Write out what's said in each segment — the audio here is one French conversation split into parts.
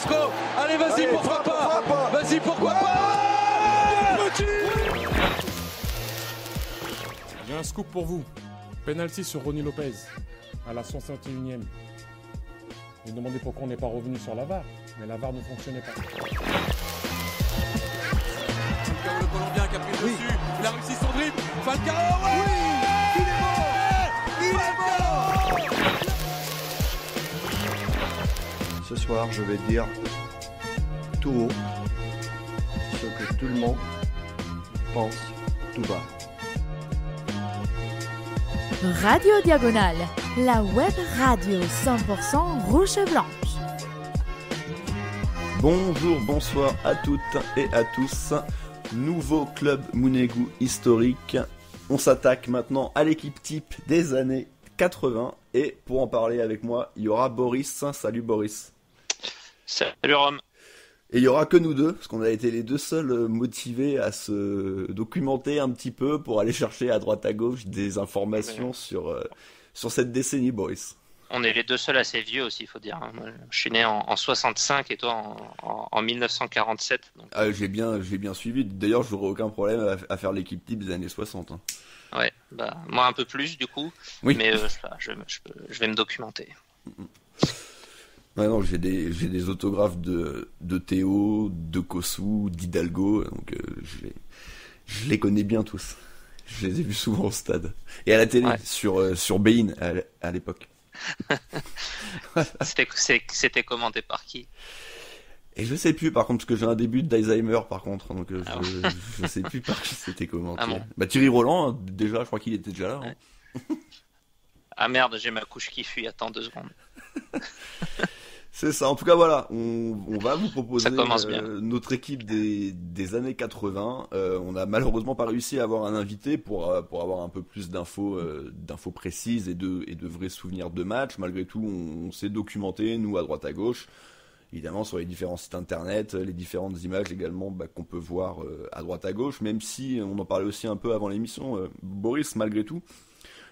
Carrasco. Allez, vas-y, pourquoi pas. Vas-y, pourquoi pas. J'ai un scoop pour vous. Penalty sur Ronny Lopez à la 61e. Vous demandez pourquoi on n'est pas revenu sur la VAR, mais la VAR ne fonctionnait pas. Falcao, le Colombien qui a pris dessus, il a réussi son dribble. Falcao, ouais, oui, il est mort. Ce soir, je vais dire tout haut ce que tout le monde pense tout bas. Radio Diagonale, la web radio 100% rouge et blanche. Bonjour, bonsoir à toutes et à tous. Nouveau club Mounégou historique. On s'attaque maintenant à l'équipe type des années 80. Et pour en parler avec moi, il y aura Boris. Salut Boris. Salut Rome. Et il y aura que nous deux, parce qu'on a été les deux seuls motivés à se documenter un petit peu pour aller chercher à droite à gauche des informations sur cette décennie, Boris. On est les deux seuls assez vieux aussi, il faut dire. Moi, je suis né en 65 et toi en 1947. Donc... j'ai bien suivi. D'ailleurs, j'aurais aucun problème à faire l'équipe type des années 60. Hein. Ouais, moi un peu plus du coup, oui. Mais je vais me documenter. Ouais, non, j'ai des autographes de Théo, de Kossou, d'Hidalgo, donc je les connais bien tous. Je les ai vus souvent au stade et à la télé, ouais. sur Bein à l'époque. C'était commenté par qui? Et je sais plus par contre, parce que j'ai un début d'Alzheimer par contre, donc je sais plus par qui c'était commenté. Ah bon. Thierry Roland, hein, déjà, je crois qu'il était déjà là. Ouais. Hein. Ah merde, j'ai ma couche qui fuit, attends 2 secondes. C'est ça, en tout cas voilà, on va vous proposer notre équipe des années 80. On a malheureusement pas réussi à avoir un invité pour avoir un peu plus d'infos précises et de vrais souvenirs de matchs. Malgré tout, on s'est documenté, nous, à droite à gauche, évidemment sur les différents sites internet, les différentes images également qu'on peut voir à droite à gauche, même si on en parlait aussi un peu avant l'émission, Boris, malgré tout,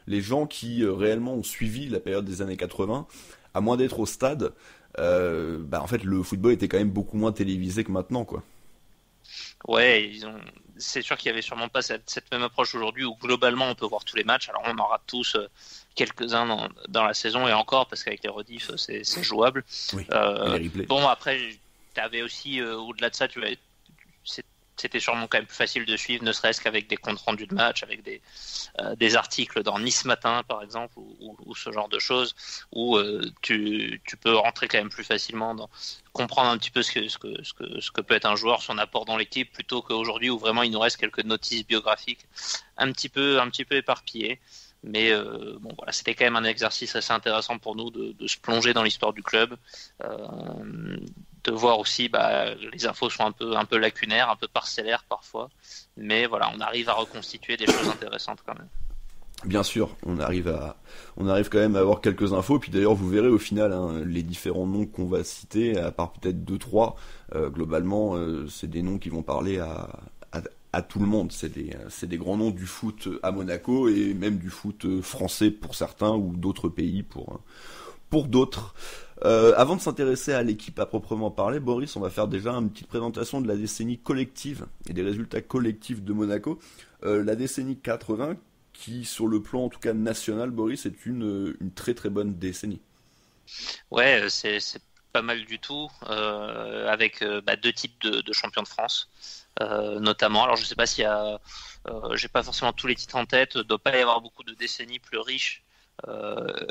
les gens qui réellement ont suivi la période des années 80, à moins d'être au stade, en fait le football était quand même beaucoup moins télévisé que maintenant, quoi. Ouais, c'est sûr qu'il y avait sûrement pas cette même approche aujourd'hui où globalement on peut voir tous les matchs. Alors on en rate tous quelques-uns dans la saison et encore parce qu'avec les rediffs c'est jouable. Oui, les replays. Bon, après t'avais aussi au-delà de ça, c'était sûrement quand même plus facile de suivre, ne serait-ce qu'avec des comptes rendus de match, avec des articles dans Nice Matin par exemple, ou ce genre de choses, où tu peux rentrer quand même plus facilement comprendre un petit peu ce que peut être un joueur, son apport dans l'équipe, plutôt qu'aujourd'hui où vraiment il nous reste quelques notices biographiques un petit peu éparpillées. Mais bon voilà, c'était quand même un exercice assez intéressant pour nous de se plonger dans l'histoire du club, de voir aussi les infos sont un peu lacunaires, un peu parcellaires parfois, mais voilà, on arrive à reconstituer des choses intéressantes quand même. Bien sûr, on arrive quand même à avoir quelques infos, puis d'ailleurs vous verrez au final les différents noms qu'on va citer, à part peut-être 2-3, globalement c'est des noms qui vont parler à tout le monde. C'est des grands noms du foot à Monaco et même du foot français pour certains ou d'autres pays pour d'autres. Avant de s'intéresser à l'équipe à proprement parler, Boris, on va faire déjà une petite présentation de la décennie collective et des résultats collectifs de Monaco. La décennie 80, qui sur le plan en tout cas national, Boris, est une très très bonne décennie. Ouais, c'est pas mal du tout, avec 2 titres de champion de France. Notamment, alors je sais pas s'il y a, j'ai pas forcément tous les titres en tête, doit pas y avoir beaucoup de décennies plus riches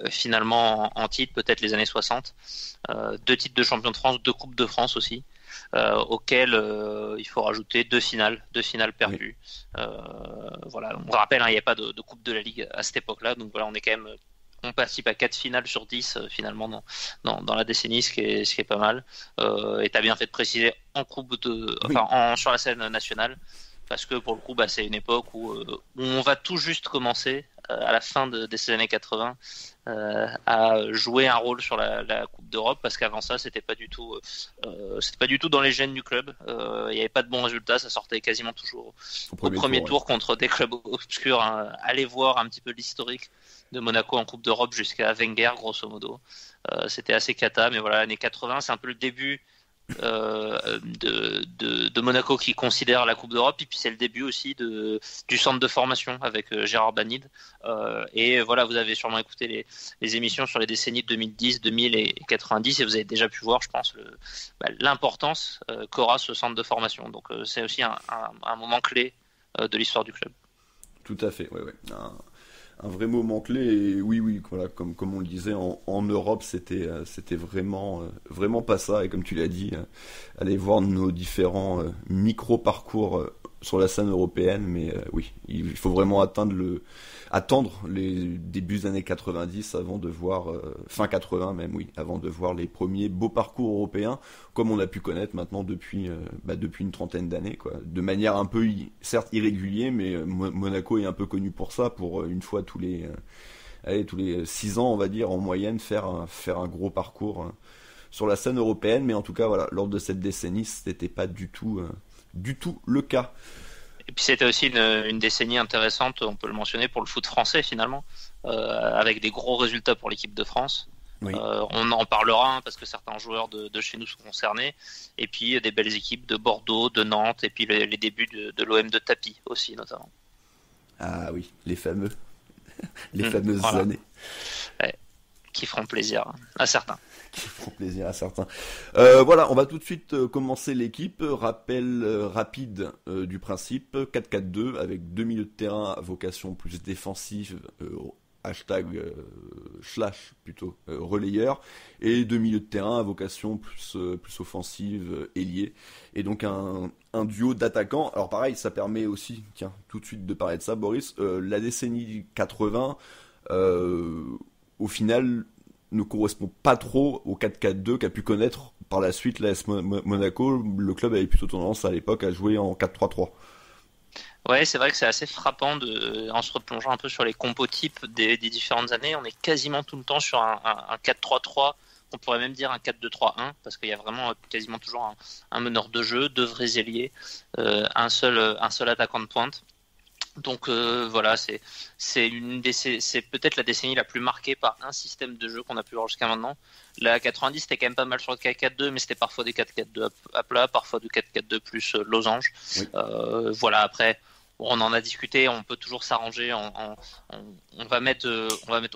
finalement en titres, peut-être les années 60, 2 titres de champion de France, 2 coupes de France aussi, auxquelles il faut rajouter 2 finales perdues. Oui. Voilà, on rappelle, il n'y a pas de coupe de la Ligue à cette époque-là, donc voilà, on participe à 4 finales sur 10 finalement dans la décennie, ce qui est pas mal. Et tu as bien fait de préciser sur la scène nationale, parce que pour le coup c'est une époque où on va tout juste commencer à la fin de ces années 80 à jouer un rôle sur la Coupe d'Europe, parce qu'avant ça c'était pas du tout dans les gènes du club. Il n'y avait pas de bons résultats, ça sortait quasiment toujours au premier tour contre des clubs obscurs. Allez voir un petit peu l'historique de Monaco en Coupe d'Europe jusqu'à Wenger grosso modo. C'était assez cata, mais voilà, l'année 80 c'est un peu le début de Monaco qui considère la Coupe d'Europe, et puis c'est le début aussi du centre de formation avec Gérard Banide. Et voilà, vous avez sûrement écouté les émissions sur les décennies de 2010, 2000 et 90, et vous avez déjà pu voir, je pense, l'importance qu'aura ce centre de formation. Donc c'est aussi un moment clé de l'histoire du club. Tout à fait, ouais. Un vrai moment clé, et oui, voilà, comme on le disait, en Europe, c'était vraiment pas ça, et comme tu l'as dit, aller voir nos différents micro-parcours sur la scène européenne, mais oui, il faut vraiment attendre les débuts des années 90 avant de voir, fin 80 même, oui, avant de voir les premiers beaux parcours européens, comme on a pu connaître maintenant depuis une trentaine d'années, quoi. De manière un peu, certes irrégulière, mais Monaco est un peu connu pour ça, pour une fois tous les 6 ans, on va dire, en moyenne, faire un gros parcours sur la scène européenne, mais en tout cas, voilà, lors de cette décennie, c'était pas du tout le cas. Et puis c'était aussi une décennie intéressante, on peut le mentionner, pour le foot français finalement, avec des gros résultats pour l'équipe de France. Oui. On en parlera parce que certains joueurs de chez nous sont concernés. Et puis des belles équipes de Bordeaux, de Nantes, et puis les débuts de l'OM de Tapie aussi notamment. Ah oui, les fameuses voilà. Années. Ouais, qui feront plaisir à certains. Voilà, on va tout de suite commencer l'équipe. Rappel rapide du principe, 4-4-2 avec 2 milieux de terrain à vocation plus défensive, relayeur, et 2 milieux de terrain à vocation plus offensive, ailier, et donc un duo d'attaquants. Alors pareil, ça permet aussi, tiens, tout de suite de parler de ça, Boris, la décennie 80, au final, ne correspond pas trop au 4-4-2 qu'a pu connaître par la suite l'AS Monaco. Le club avait plutôt tendance à l'époque à jouer en 4-3-3. Ouais, c'est vrai que c'est assez frappant en se replongeant un peu sur les compos types des différentes années. On est quasiment tout le temps sur un 4-3-3, on pourrait même dire un 4-2-3-1, parce qu'il y a vraiment quasiment toujours un meneur de jeu, 2 vrais ailiers, un seul attaquant de pointe. Donc voilà, c'est peut-être la décennie la plus marquée par un système de jeu qu'on a pu voir jusqu'à maintenant. La 90, c'était quand même pas mal sur le 4-4-2, mais c'était parfois des 4-4-2 à plat, parfois du 4-4-2 plus losange. Oui. Voilà, après, on en a discuté, on peut toujours s'arranger. On va mettre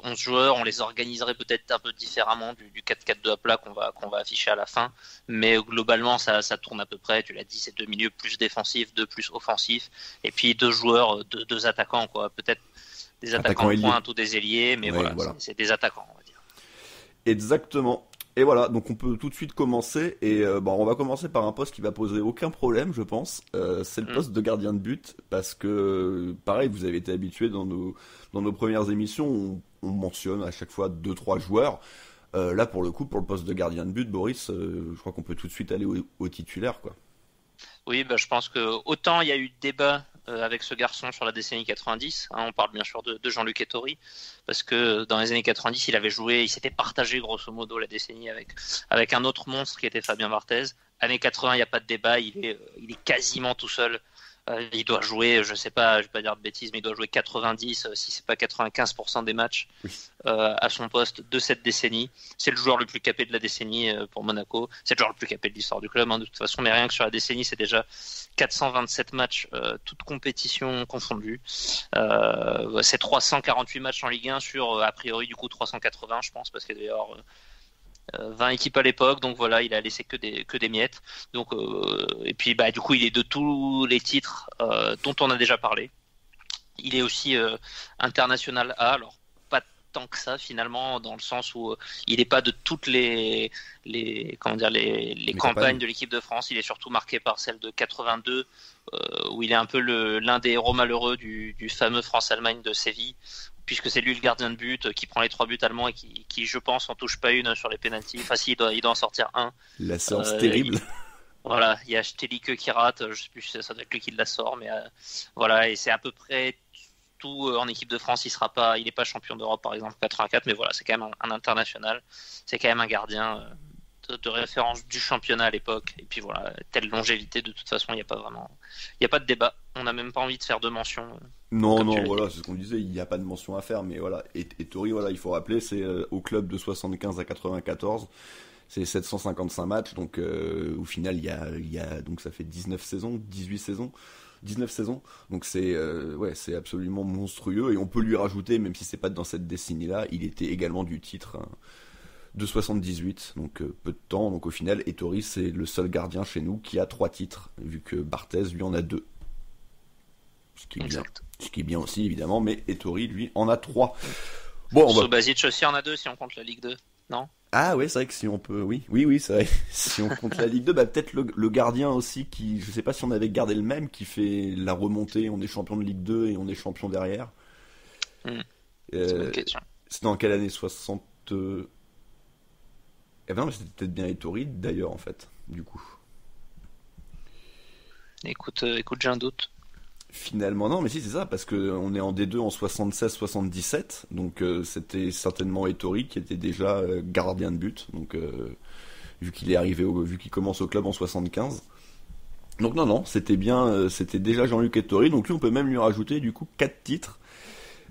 11 joueurs, on les organiserait peut-être un peu différemment du 4-4-2 à plat qu'on va afficher à la fin. Mais globalement, ça tourne à peu près. Tu l'as dit, c'est 2 milieux plus défensifs, 2 plus offensifs, et puis 2 joueurs, 2 attaquants, quoi. Peut-être des attaquants de pointe ou des ailiers, mais voilà. C'est des attaquants, on va dire. Exactement. Et voilà, donc on peut tout de suite commencer, et on va commencer par un poste qui va poser aucun problème, je pense. C'est le poste de gardien de but, parce que, pareil, vous avez été habitués dans nos premières émissions, on mentionne à chaque fois 2-3 joueurs. Là, pour le coup, pour le poste de gardien de but, Boris, je crois qu'on peut tout de suite aller au titulaire, quoi. Oui, je pense que autant il y a eu débat avec ce garçon sur la décennie 90, on parle bien sûr de Jean-Luc Ettori, parce que dans les années 90, il s'était partagé grosso modo la décennie avec un autre monstre qui était Fabien Barthez. Années 80, il n'y a pas de débat, il est quasiment tout seul. Il doit jouer, je sais pas, je vais pas dire de bêtises, mais il doit jouer 90, si c'est pas 95% des matchs à son poste de cette décennie. C'est le joueur le plus capé de la décennie pour Monaco. C'est le joueur le plus capé de l'histoire du club, de toute façon. Mais rien que sur la décennie, c'est déjà 427 matchs, toutes compétitions confondues. C'est 348 matchs en Ligue 1 sur, a priori, du coup, 380, je pense, parce qu'il doit y avoir 20 équipes à l'époque, donc voilà, il a laissé que des miettes. Donc, et puis du coup, il est de tous les titres dont on a déjà parlé. Il est aussi international A, alors pas tant que ça finalement, dans le sens où il n'est pas de toutes les campagnes de l'équipe de France. Il est surtout marqué par celle de 82, où il est un peu l'un des héros malheureux du fameux France-Allemagne de Séville, puisque c'est lui le gardien de but qui prend les 3 buts allemands et qui je pense, en touche pas une sur les pénaltys. Enfin, si, il doit en sortir un. La séance terrible. Voilà, il y a Stelike qui rate, je sais plus, ça doit être lui qui la sort, mais voilà, et c'est à peu près tout en équipe de France. Il n'est pas champion d'Europe par exemple 84, mais voilà, c'est quand même un international, c'est quand même un gardien de référence du championnat à l'époque. Et puis voilà, telle longévité, de toute façon, il n'y a pas de débat. On n'a même pas envie de faire de mention. Non, voilà, c'est ce qu'on disait, il n'y a pas de mention à faire, mais voilà. Et Ettori, voilà, il faut rappeler, c'est au club de 75 à 94, c'est 755 matchs, donc au final, il y a donc ça fait 19 saisons, 19 saisons, donc c'est absolument monstrueux, et on peut lui rajouter, même si c'est pas dans cette décennie-là, il était également du titre de 78, donc peu de temps, donc au final, Ettori, c'est le seul gardien chez nous qui a 3 titres, vu que Barthez, lui, en a 2. Ce qui est bien aussi, évidemment, mais Ettori, lui, en a 3. Bon, Subasic aussi en a 2, si on compte la Ligue 2, non ? Ah ouais, c'est vrai que si on peut... Oui, c'est vrai. Si on compte la Ligue 2, peut-être le gardien aussi, qui... Je sais pas si on avait gardé le même, qui fait la remontée, on est champion de Ligue 2 et on est champion derrière. C'est une bonne question. C'est dans quelle année 60... Eh ben non, mais c'était peut-être bien Ettori, d'ailleurs, en fait, du coup. Écoute, j'ai un doute. Finalement non, mais si, c'est ça, parce qu'on est en D2 en 76-77, donc c'était certainement Ettori qui était déjà gardien de but, donc vu qu'il commence au club en 75. Donc non, c'était déjà Jean-Luc Ettori, donc lui on peut même lui rajouter du coup 4 titres,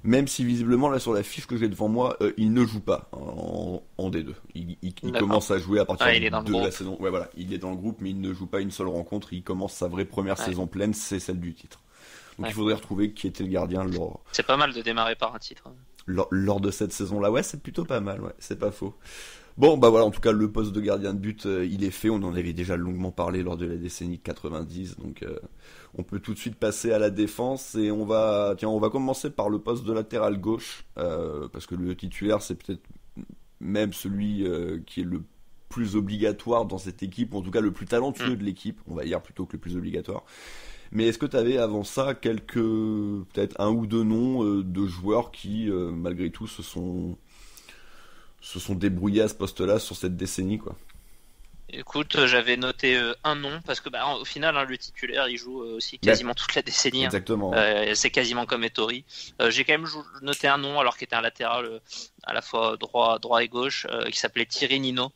même si visiblement là sur la fiche que j'ai devant moi, il ne joue pas en D2. Il commence à jouer à partir de la saison. Ouais, voilà, il est dans le groupe, mais il ne joue pas une seule rencontre, il commence sa vraie première saison pleine, c'est celle du titre. Donc il faudrait retrouver qui était le gardien lors... C'est pas mal de démarrer par un titre. Lors de cette saison-là, ouais, c'est plutôt pas mal, ouais, c'est pas faux. Bon, voilà, en tout cas, le poste de gardien de but, il est fait, on en avait déjà longuement parlé lors de la décennie 90, donc on peut tout de suite passer à la défense, et on va commencer par le poste de latéral gauche, parce que le titulaire, c'est peut-être même celui qui est le plus obligatoire dans cette équipe, ou en tout cas le plus talentueux de l'équipe, on va dire, plutôt que le plus obligatoire. Mais est-ce que tu avais avant ça peut-être un ou deux noms de joueurs qui, malgré tout, se sont débrouillés à ce poste-là sur cette décennie, quoi? Écoute, j'avais noté un nom, parce que au final, le titulaire, il joue aussi quasiment toute la décennie. Exactement. C'est quasiment comme Ettori. J'ai quand même noté un nom, alors qu'il était un latéral à la fois droit et gauche, qui s'appelait Thierry Nino.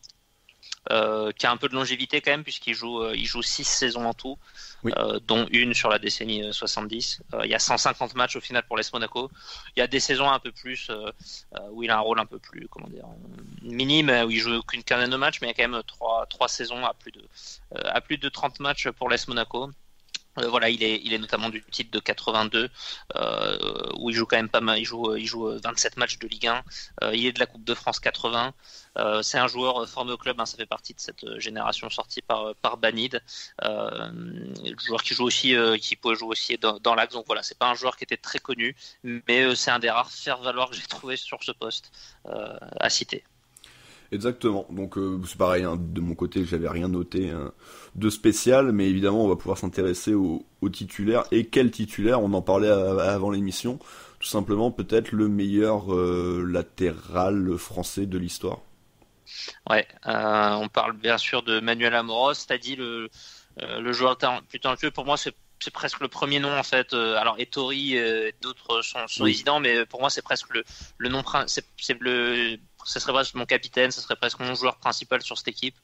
Qui a un peu de longévité quand même, puisqu'il joue 6 saisons en tout, oui. Dont une sur la décennie 70. Il y a 150 matchs au final pour l'AS Monaco. Il y a des saisons un peu plus où il a un rôle un peu plus minime, où il joue qu'une quinzaine de matchs, mais il y a quand même 3 saisons à plus de 30 matchs pour l'AS Monaco. Voilà, il est notamment du titre de 82, où il joue quand même pas mal. Il joue 27 matchs de Ligue 1. Il est de la Coupe de France 80. C'est un joueur formé au club, ça fait partie de cette génération sortie par Banid. Joueur qui joue aussi, qui peut jouer aussi dans l'axe. Donc voilà, c'est pas un joueur qui était très connu, mais c'est un des rares faire-valoir que j'ai trouvé sur ce poste à citer. Exactement, donc c'est pareil, de mon côté j'avais rien noté de spécial, mais évidemment on va pouvoir s'intéresser aux titulaires. Et quel titulaire? On en parlait avant l'émission, tout simplement peut-être le meilleur latéral français de l'histoire. Ouais, on parle bien sûr de Manuel Amoros. T'as dit le joueur plus talentueux, pour moi c'est presque le premier nom en fait. Alors Ettori et d'autres sont évidents, mais pour moi c'est presque le nom, ce serait presque mon capitaine, ce serait presque mon joueur principal sur cette équipe.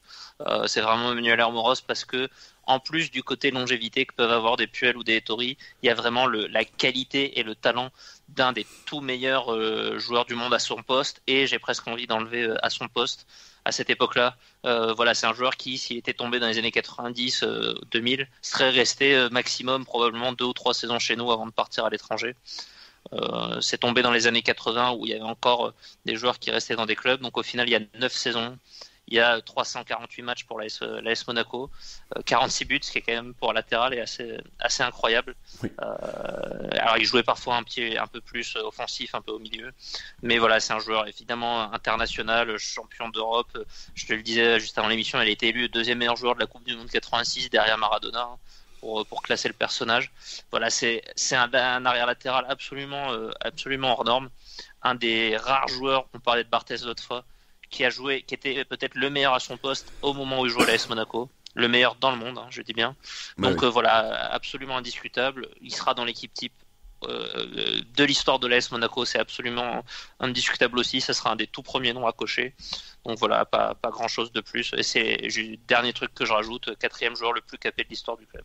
C'est vraiment Manuel Amoros, parce que en plus du côté longévité que peuvent avoir des Puel ou des Ettori, il y a vraiment la qualité et le talent d'un des tout meilleurs joueurs du monde à son poste, et j'ai presque envie d'enlever à son poste à cette époque-là. Voilà, c'est un joueur qui, s'il était tombé dans les années 90, 2000, serait resté maximum probablement 2 ou 3 saisons chez nous avant de partir à l'étranger. C'est tombé dans les années 80 où il y avait encore des joueurs qui restaient dans des clubs. Donc au final, il y a 9 saisons. Il y a 348 matchs pour l'AS Monaco, 46 buts, ce qui est quand même pour un latéral est assez incroyable. Oui. Alors il jouait parfois un peu plus offensif, un peu au milieu. Mais voilà, c'est un joueur évidemment international, champion d'Europe. Je te le disais juste avant l'émission, il a été élu 2e meilleur joueur de la Coupe du Monde 86 derrière Maradona. Pour classer le personnage. Voilà, c'est un arrière latéral absolument hors norme. Un des rares joueurs, on parlait de Barthez l'autre fois, qui était peut-être le meilleur à son poste au moment où il jouait à l'AS Monaco. Le meilleur dans le monde, je dis bien. Donc voilà, absolument indiscutable. Il sera dans l'équipe type de l'histoire de l'AS Monaco, c'est absolument indiscutable aussi. Ça sera un des tout premiers noms à cocher. Donc voilà, pas grand chose de plus. Et c'est le dernier truc que je rajoute, 4e joueur le plus capé de l'histoire du club.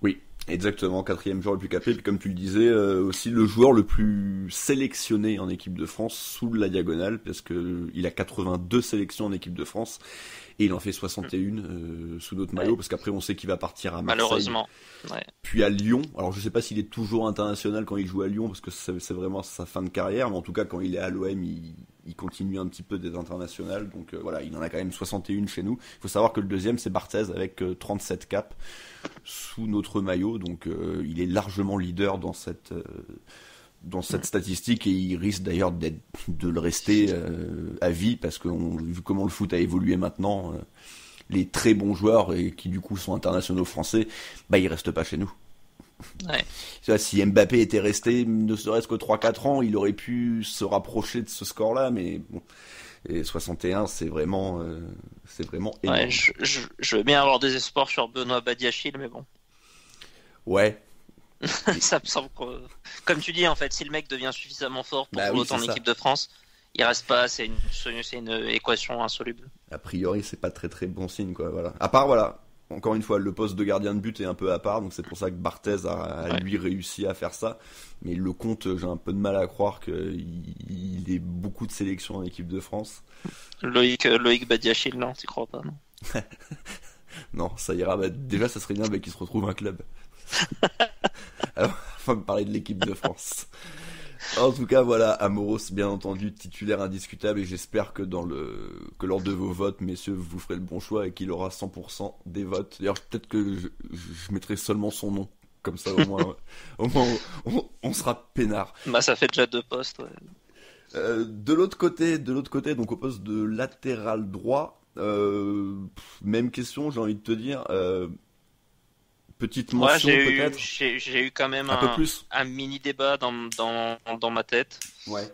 Oui, exactement, 4e joueur le plus capé, puis comme tu le disais, aussi le joueur le plus sélectionné en équipe de France sous la diagonale, parce que il a 82 sélections en équipe de France, et il en fait 61 sous notre maillot, parce qu'après on sait qu'il va partir à Marseille. Malheureusement. Ouais. Puis à Lyon, alors je sais pas s'il est toujours international quand il joue à Lyon, parce que c'est vraiment sa fin de carrière, mais en tout cas quand il est à l'OM, il continue un petit peu d'être international, donc voilà, il en a quand même 61 chez nous. Il faut savoir que le deuxième c'est Barthez avec 37 caps sous notre maillot, donc il est largement leader dans cette statistique, et il risque d'ailleurs de le rester à vie, parce que vu comment le foot a évolué maintenant, les très bons joueurs et qui du coup sont internationaux français, ils restent pas chez nous. Ouais. Si Mbappé était resté ne serait-ce que 3-4 ans, il aurait pu se rapprocher de ce score-là, mais bon. Et 61, c'est vraiment énorme. Ouais, je veux bien avoir des espoirs sur Benoît Badiachil, mais bon. Ouais. Ça me semble que, comme tu dis, en fait, si le mec devient suffisamment fort pour jouer autant en équipe de France, il reste pas, c'est une équation insoluble. A priori, c'est pas très très bon signe, quoi. Voilà. À part, voilà, encore une fois, le poste de gardien de but est un peu à part, donc c'est pour ça que Barthez a lui réussi à faire ça. Mais le compte, j'ai un peu de mal à croire qu'il ait beaucoup de sélections en équipe de France. Loïc Badiachil, non, tu crois pas, non? Non, ça ira. Déjà, ça serait bien qu'il se retrouve un club. Alors, on va me parler de l'équipe de France. En tout cas, voilà, Amoros, bien entendu, titulaire indiscutable, et j'espère que lors de vos votes, messieurs, vous ferez le bon choix et qu'il aura 100% des votes. D'ailleurs, peut-être que je mettrai seulement son nom. Comme ça, au moins, on sera peinard. Ça fait déjà 2 postes, ouais. De l'autre côté, donc au poste de latéral droit, même question, j'ai envie de te dire, petite mention peut-être. J'ai eu quand même un mini débat dans ma tête. Ouais.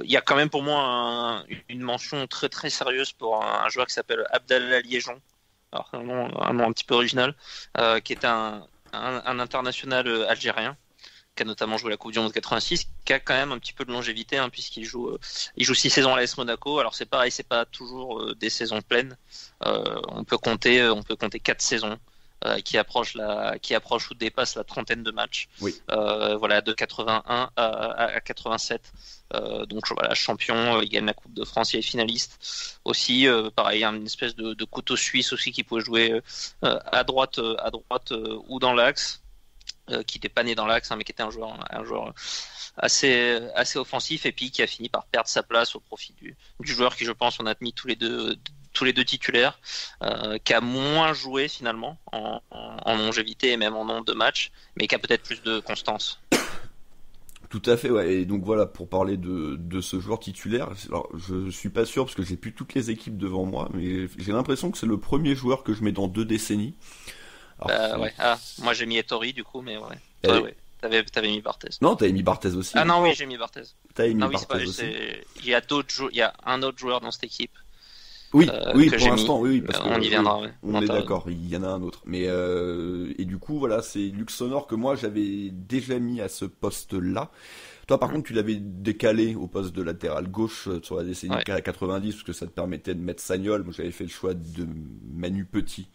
Il y a quand même pour moi une mention très très sérieuse pour un joueur qui s'appelle Abdallah Liégeon. Alors un nom un petit peu original, qui est un international algérien, qui a notamment joué la Coupe du Monde 86, qui a quand même un petit peu de longévité, puisqu'il joue 6 saisons à l'AS Monaco. Alors c'est pareil, c'est pas toujours des saisons pleines. On peut compter 4 saisons qui approchent ou dépassent la trentaine de matchs. Oui. Voilà, de 81 à 87. Donc voilà, champion, il gagne la Coupe de France, il est finaliste. Aussi, pareil, une espèce de couteau suisse aussi qui pouvait jouer à droite ou dans l'axe. Qui n'était pas né dans l'axe, mais qui était un joueur assez offensif, et puis qui a fini par perdre sa place au profit du joueur qui, je pense, on a mis tous les deux titulaires, qui a moins joué finalement en longévité et même en nombre de matchs, mais qui a peut-être plus de constance. Tout à fait, ouais. Et donc voilà, pour parler de ce joueur titulaire, alors je suis pas sûr parce que j'ai plus toutes les équipes devant moi, mais j'ai l'impression que c'est le premier joueur que je mets dans 2 décennies. Alors, ouais. Moi j'ai mis Ettori du coup, mais ouais. Toi, ouais. T'avais mis Barthez. Non, t'avais mis Barthez aussi. Ah non, oui, j'ai mis Barthez. T'avais mis Barthez aussi. Il y a un autre joueur dans cette équipe. Oui, pour l'instant, oui, parce on y viendra. Ouais. On est d'accord, il y en a un autre. Mais et du coup, voilà, c'est Luxonor que moi j'avais déjà mis à ce poste-là. Toi, par contre, tu l'avais décalé au poste de latéral gauche sur la décennie 90, parce que ça te permettait de mettre Sagnol. Moi, j'avais fait le choix de Manu Petit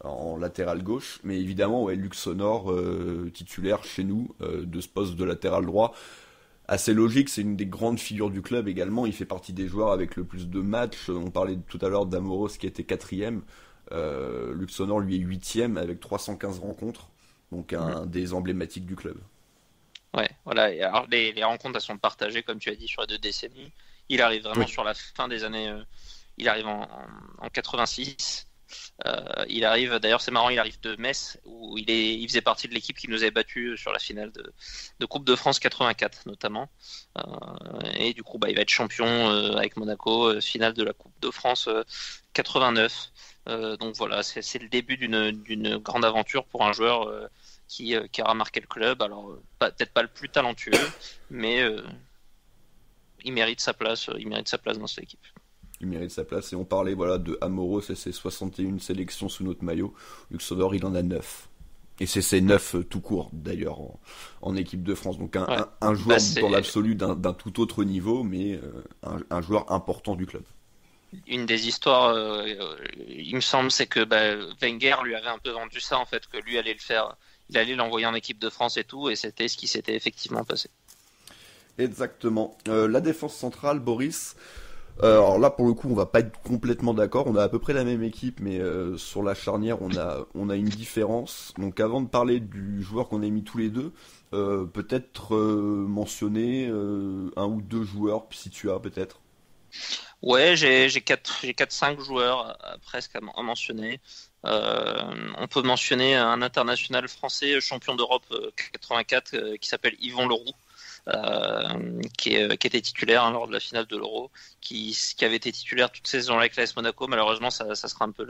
en latéral gauche, mais évidemment, Luxonor titulaire chez nous de ce poste de latéral droit. Assez logique, c'est une des grandes figures du club également. Il fait partie des joueurs avec le plus de matchs. On parlait tout à l'heure d'Amoros qui était 4e. Luxonor, lui, est 8e avec 315 rencontres. Donc un des emblématiques du club. Ouais, voilà. Et alors les rencontres, elles sont partagées, comme tu as dit, sur les 2 décennies. Il arrive vraiment sur la fin des années. Il arrive en 86. Il arrive, d'ailleurs c'est marrant, il arrive de Metz où il faisait partie de l'équipe qui nous avait battu sur la finale de Coupe de France 84 notamment, et du coup il va être champion avec Monaco, finale de la Coupe de France 89. Donc voilà, c'est le début d'une grande aventure pour un joueur qui a marqué le club. Alors peut-être pas le plus talentueux, mais il mérite sa place dans cette équipe. Il mérite sa place, et on parlait de Amoros et ses 61 sélections sous notre maillot. Luxonor, il en a 9. Et c'est 9 tout court d'ailleurs en équipe de France. Donc Ouais. un joueur Bah, dans l'absolu d'un tout autre niveau, mais un joueur important du club. une des histoires, il me semble, c'est que Wenger lui avait un peu vendu ça en fait, que lui allait le faire, il allait l'envoyer en équipe de France et tout, et c'était ce qui s'était effectivement passé. Exactement. La défense centrale, Boris. Alors là, pour le coup, on va pas être complètement d'accord. On a à peu près la même équipe, mais sur la charnière, on a une différence. Donc, avant de parler du joueur qu'on a mis tous les deux, peut-être mentionner un ou deux joueurs, si tu as peut-être. Ouais, j'ai 4-5 joueurs presque à mentionner. On peut mentionner un international français champion d'Europe 84 qui s'appelle Yvon Leroux. Qui était titulaire lors de la finale de l'Euro, qui avait été titulaire toute saison avec l'AS Monaco. Malheureusement, ça sera un peu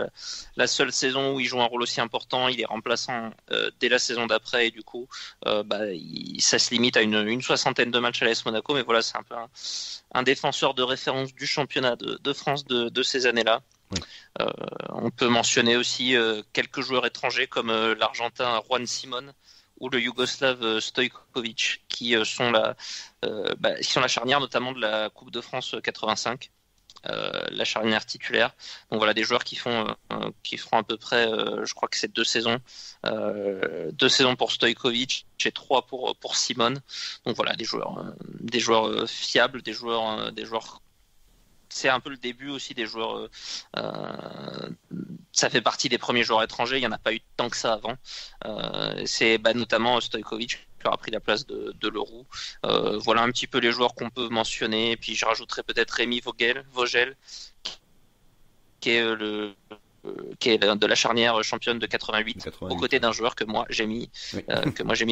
la seule saison où il joue un rôle aussi important. Il est remplaçant dès la saison d'après, et du coup, ça se limite à une soixantaine de matchs à l'AS Monaco. Mais voilà, c'est un peu un défenseur de référence du championnat de France de ces années-là. Oui. On peut mentionner aussi quelques joueurs étrangers comme l'Argentin Juan Simón ou le Yougoslave Stojkovic, qui sont la charnière notamment de la Coupe de France 85, la charnière titulaire. Donc voilà, des joueurs qui feront à peu près, je crois que c'est 2 saisons, 2 saisons pour Stojkovic et 3 pour Simón. Donc voilà, des joueurs fiables, des joueurs. C'est un peu le début aussi des joueurs. Ça fait partie des premiers joueurs étrangers. Il n'y en a pas eu tant que ça avant. C'est notamment Stojkovic qui leur a pris la place de Leroux. Voilà un petit peu les joueurs qu'on peut mentionner. Et puis je rajouterai peut-être Rémi Vogel, qui est de la charnière championne de 88, aux côtés d'un joueur que moi j'ai mis,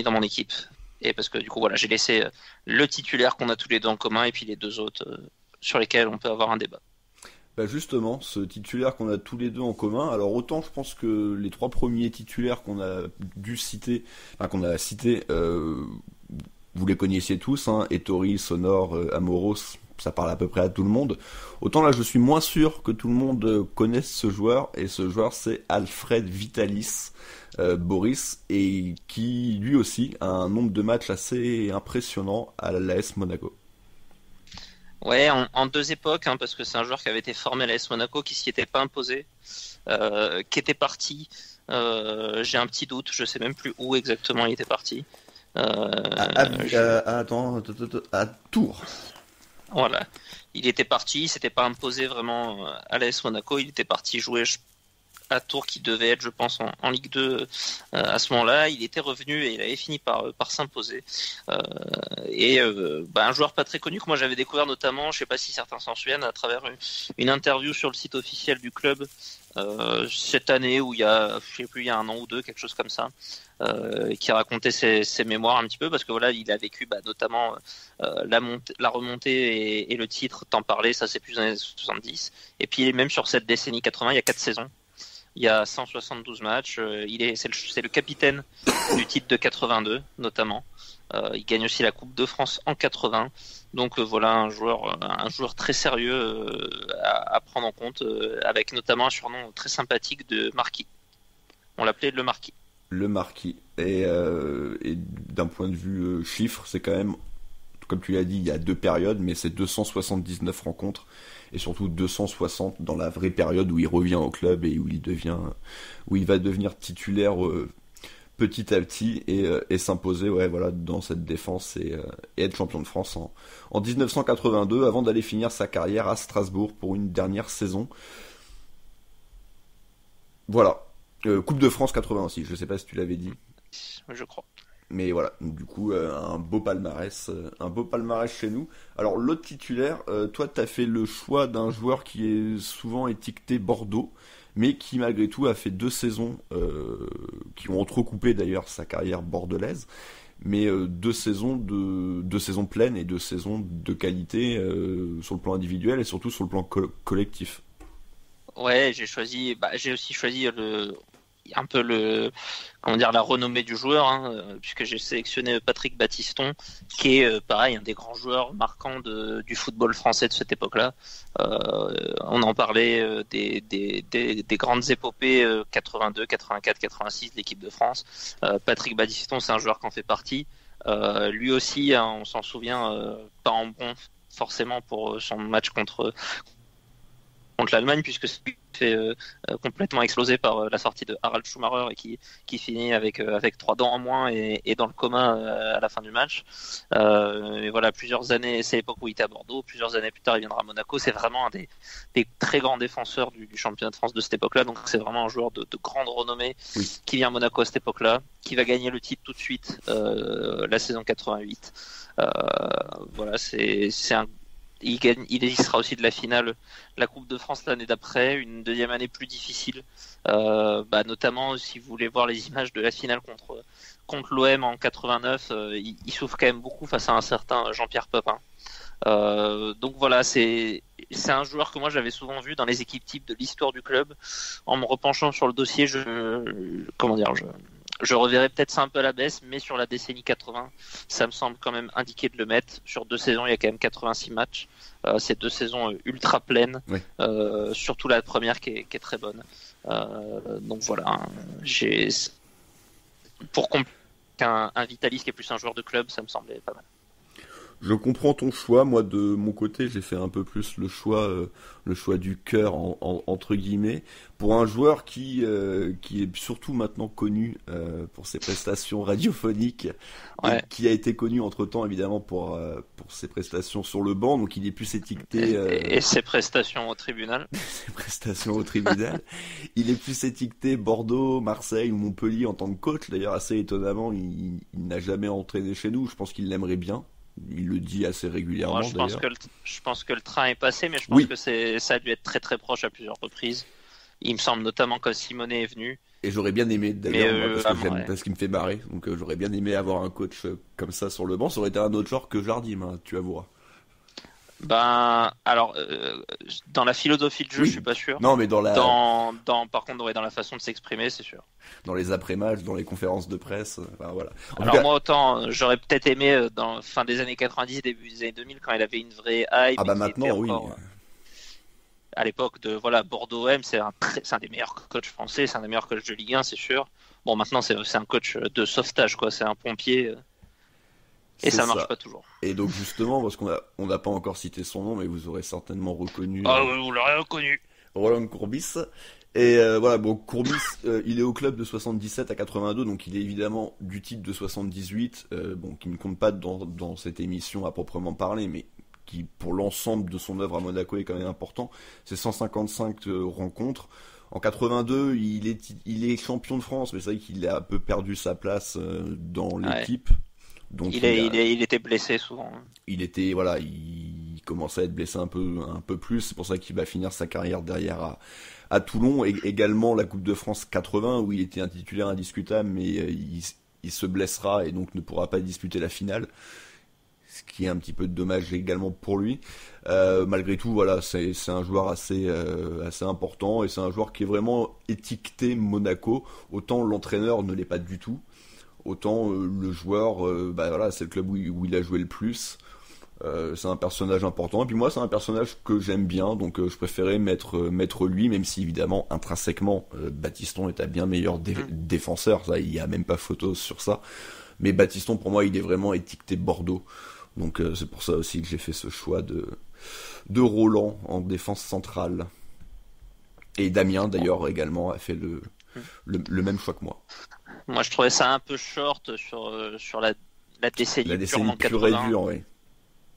dans mon équipe. Et parce que du coup voilà, j'ai laissé le titulaire qu'on a tous les deux en commun et puis les deux autres. Sur lesquels on peut avoir un débat. Justement, ce titulaire qu'on a tous les deux en commun, alors autant je pense que les 3 premiers titulaires qu'on a cités, vous les connaissiez tous, hein, Ettori, Sonor, Amoros, ça parle à peu près à tout le monde. Autant là, je suis moins sûr que tout le monde connaisse ce joueur, et ce joueur c'est Alfred Vitalis, Boris, et qui lui aussi a un nombre de matchs assez impressionnant à l'AS Monaco. Ouais, en 2 époques, hein, parce que c'est un joueur qui avait été formé à l'AS Monaco, qui s'y était pas imposé, qui était parti. J'ai un petit doute, je sais même plus où exactement il était parti. À Tours. Voilà, il était parti, il s'était pas imposé vraiment à l'AS Monaco, il était parti jouer à Tours, qui devait être, je pense, en Ligue 2 à ce moment-là. Il était revenu et il avait fini par s'imposer. Un joueur pas très connu que moi j'avais découvert notamment, je sais pas si certains s'en souviennent, à travers une interview sur le site officiel du club cette année, où il y a un an ou deux, quelque chose comme ça, qui racontait ses mémoires un petit peu, parce que voilà, il a vécu notamment la remontée et le titre, t'en parlais, ça c'est plus dans les années 70, et puis même sur cette décennie 80, il y a 4 saisons. Il y a 172 matchs. C'est le capitaine du titre de 82, notamment. Il gagne aussi la Coupe de France en 80. Donc voilà un joueur très sérieux à prendre en compte, avec notamment un surnom très sympathique de Marquis. On l'appelait le Marquis. Le Marquis. Et d'un point de vue chiffre, c'est quand même, comme tu l'as dit, il y a 2 périodes, mais c'est 279 rencontres. Et surtout 260 dans la vraie période où il revient au club et où il va devenir titulaire petit à petit et s'imposer dans cette défense et être champion de France en 1982, avant d'aller finir sa carrière à Strasbourg pour une dernière saison. Voilà. Coupe de France 86, je sais pas si tu l'avais dit. Je crois. Mais voilà, du coup, un beau palmarès chez nous. Alors, l'autre titulaire, toi, t'as fait le choix d'un joueur qui est souvent étiqueté Bordeaux, mais qui, malgré tout, a fait 2 saisons, qui ont entrecoupé d'ailleurs sa carrière bordelaise, mais 2 saisons pleines et 2 saisons de qualité sur le plan individuel et surtout sur le plan collectif. Ouais, j'ai aussi choisi un peu la renommée du joueur, puisque j'ai sélectionné Patrick Battiston, qui est pareil un des grands joueurs marquants du football français de cette époque-là. On en parlait des grandes épopées 82, 84, 86 de l'équipe de France. Patrick Battiston, c'est un joueur qui en fait partie. Lui aussi, on s'en souvient, pas en bon forcément pour son match contre l'Allemagne, puisque c'est fait complètement exploser par la sortie de Harald Schumacher et qui finit avec 3 dents en moins et dans le coma à la fin du match. Et voilà, plusieurs années, c'est l'époque où il était à Bordeaux, plusieurs années plus tard il viendra à Monaco. C'est vraiment un des très grands défenseurs du championnat de France de cette époque-là, donc c'est vraiment un joueur de grande renommée qui vient à Monaco à cette époque-là, qui va gagner le titre tout de suite la saison 88. Voilà, il sera aussi de la finale la Coupe de France l'année d'après, une deuxième année plus difficile, notamment si vous voulez voir les images de la finale contre l'OM en 89, il souffre quand même beaucoup face à un certain Jean-Pierre Papin. Donc voilà, c'est un joueur que moi j'avais souvent vu dans les équipes types de l'histoire du club. En me repenchant sur le dossier, je reverrai peut-être ça un peu à la baisse, mais sur la décennie 80, ça me semble quand même indiqué de le mettre. Sur 2 saisons, il y a quand même 86 matchs. C'est 2 saisons ultra pleines, surtout la première qui est très bonne. Donc voilà, pour compléter un Vitalis qui est plus un joueur de club, ça me semblait pas mal. Je comprends ton choix. Moi, de mon côté, j'ai fait un peu plus le choix du cœur entre guillemets, pour un joueur qui est surtout maintenant connu pour ses prestations radiophoniques, et qui a été connu entre-temps évidemment pour ses prestations sur le banc. Donc il est plus étiqueté et ses prestations au tribunal. Ses prestations au tribunal. Il est plus étiqueté Bordeaux, Marseille ou Montpellier en tant que coach. D'ailleurs, assez étonnamment, il n'a jamais entraîné chez nous. Je pense qu'il l'aimerait bien. Il le dit assez régulièrement. Je pense que le train est passé, mais je pense que ça a dû être très très proche à plusieurs reprises. Il me semble notamment quand Simonet est venu. Et j'aurais bien aimé d'ailleurs, parce qu'il me fait marrer. Donc j'aurais bien aimé avoir un coach comme ça sur le banc. Ça aurait été un autre genre que Jardim, tu avoueras. Alors, dans la philosophie de jeu, je suis pas sûr. Non, mais par contre, dans la façon de s'exprimer, c'est sûr. Dans les après-matchs, dans les conférences de presse, voilà. Moi, autant, j'aurais peut-être aimé dans fin des années 90, début des années 2000, quand il avait une vraie hype. Maintenant, oui. À l'époque de Bordeaux-M, c'est un des meilleurs coachs français, c'est un des meilleurs coachs de Ligue 1, c'est sûr. Bon, maintenant, c'est un coach de sauvetage, quoi. C'est un pompier. Et ça marche pas toujours. Et donc justement, parce qu'on n'a pas encore cité son nom, mais vous aurez certainement reconnu. Ah oui, vous l'aurez reconnu. Roland Courbis. Et Courbis, il est au club de 77 à 82, donc il est évidemment du titre de 78, qui ne compte pas dans cette émission à proprement parler, mais qui pour l'ensemble de son œuvre à Monaco est quand même important. C'est 155 rencontres. En 82, il est champion de France, mais c'est vrai qu'il a un peu perdu sa place dans l'équipe. Donc il était blessé souvent. Il commençait à être blessé un peu plus. C'est pour ça qu'il va finir sa carrière derrière à Toulon. Et également la Coupe de France 80 où il était un titulaire indiscutable, mais il se blessera et donc ne pourra pas disputer la finale. Ce qui est un petit peu dommage également pour lui. Malgré tout, voilà, c'est un joueur assez important et c'est un joueur qui est vraiment étiqueté Monaco. Autant l'entraîneur ne l'est pas du tout. Autant le joueur, c'est le club où il a joué le plus. C'est un personnage important. Et puis moi, c'est un personnage que j'aime bien, donc je préférais mettre lui, même si évidemment, intrinsèquement, Battiston est un bien meilleur défenseur. Ça, il n'y a même pas photo sur ça. Mais Battiston, pour moi, il est vraiment étiqueté Bordeaux. Donc c'est pour ça aussi que j'ai fait ce choix de Roland en défense centrale. Et Damien, d'ailleurs, également, a fait le même choix que moi. Moi, je trouvais ça un peu short sur la décennie. La décennie pure et dure, oui.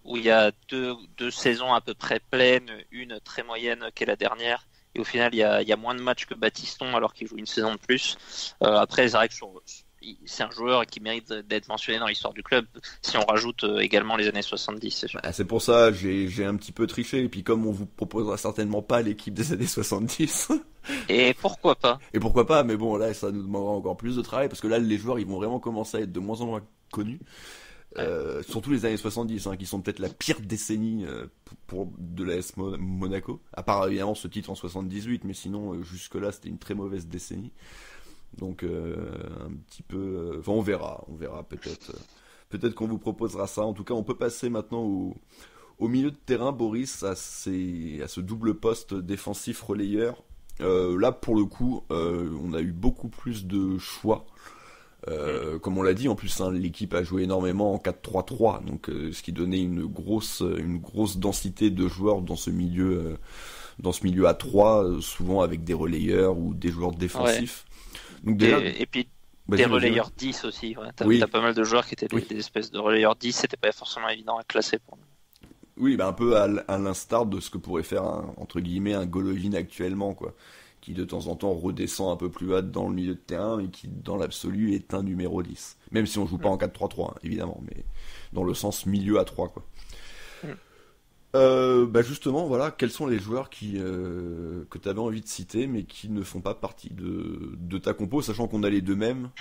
Où il y a deux saisons à peu près pleines, une très moyenne qui est la dernière. Et au final, il y a moins de matchs que Battiston alors qu'il joue une saison de plus. Après, c'est vrai que c'est un joueur qui mérite d'être mentionné dans l'histoire du club si on rajoute également les années 70, c'est sûr. C'est pour ça, j'ai un petit peu triché. Et puis comme on vous proposera certainement pas l'équipe des années 70... Et pourquoi pas ? Mais bon, là, ça nous demandera encore plus de travail, parce que là, les joueurs, ils vont vraiment commencer à être de moins en moins connus. Surtout les années 70, qui sont peut-être la pire décennie de l'AS Monaco. À part, évidemment, ce titre en 78, mais sinon, jusque-là, c'était une très mauvaise décennie. Donc un petit peu... Enfin, on verra peut-être. Peut-être qu'on vous proposera ça. En tout cas, on peut passer maintenant au milieu de terrain, Boris, à ce double poste défensif relayeur. Là, pour le coup, on a eu beaucoup plus de choix. Comme on l'a dit, en plus, hein, l'équipe a joué énormément en 4-3-3, donc ce qui donnait une grosse densité de joueurs dans ce milieu à 3, souvent avec des relayeurs ou des joueurs défensifs. Donc déjà, et puis des relayeurs 10 aussi. Ouais. T'as pas mal de joueurs qui étaient des espèces de relayeurs 10, c'était pas forcément évident à classer pour nous. Oui, un peu à l'instar de ce que pourrait faire entre guillemets un Golovin actuellement, quoi, qui de temps en temps redescend un peu plus bas dans le milieu de terrain et qui dans l'absolu est un numéro 10. Même si on joue pas en 4-3-3, hein, évidemment, mais dans le sens milieu à 3, quoi. Justement, voilà, quels sont les joueurs que tu avais envie de citer mais qui ne font pas partie de ta compo, sachant qu'on a les deux mêmes.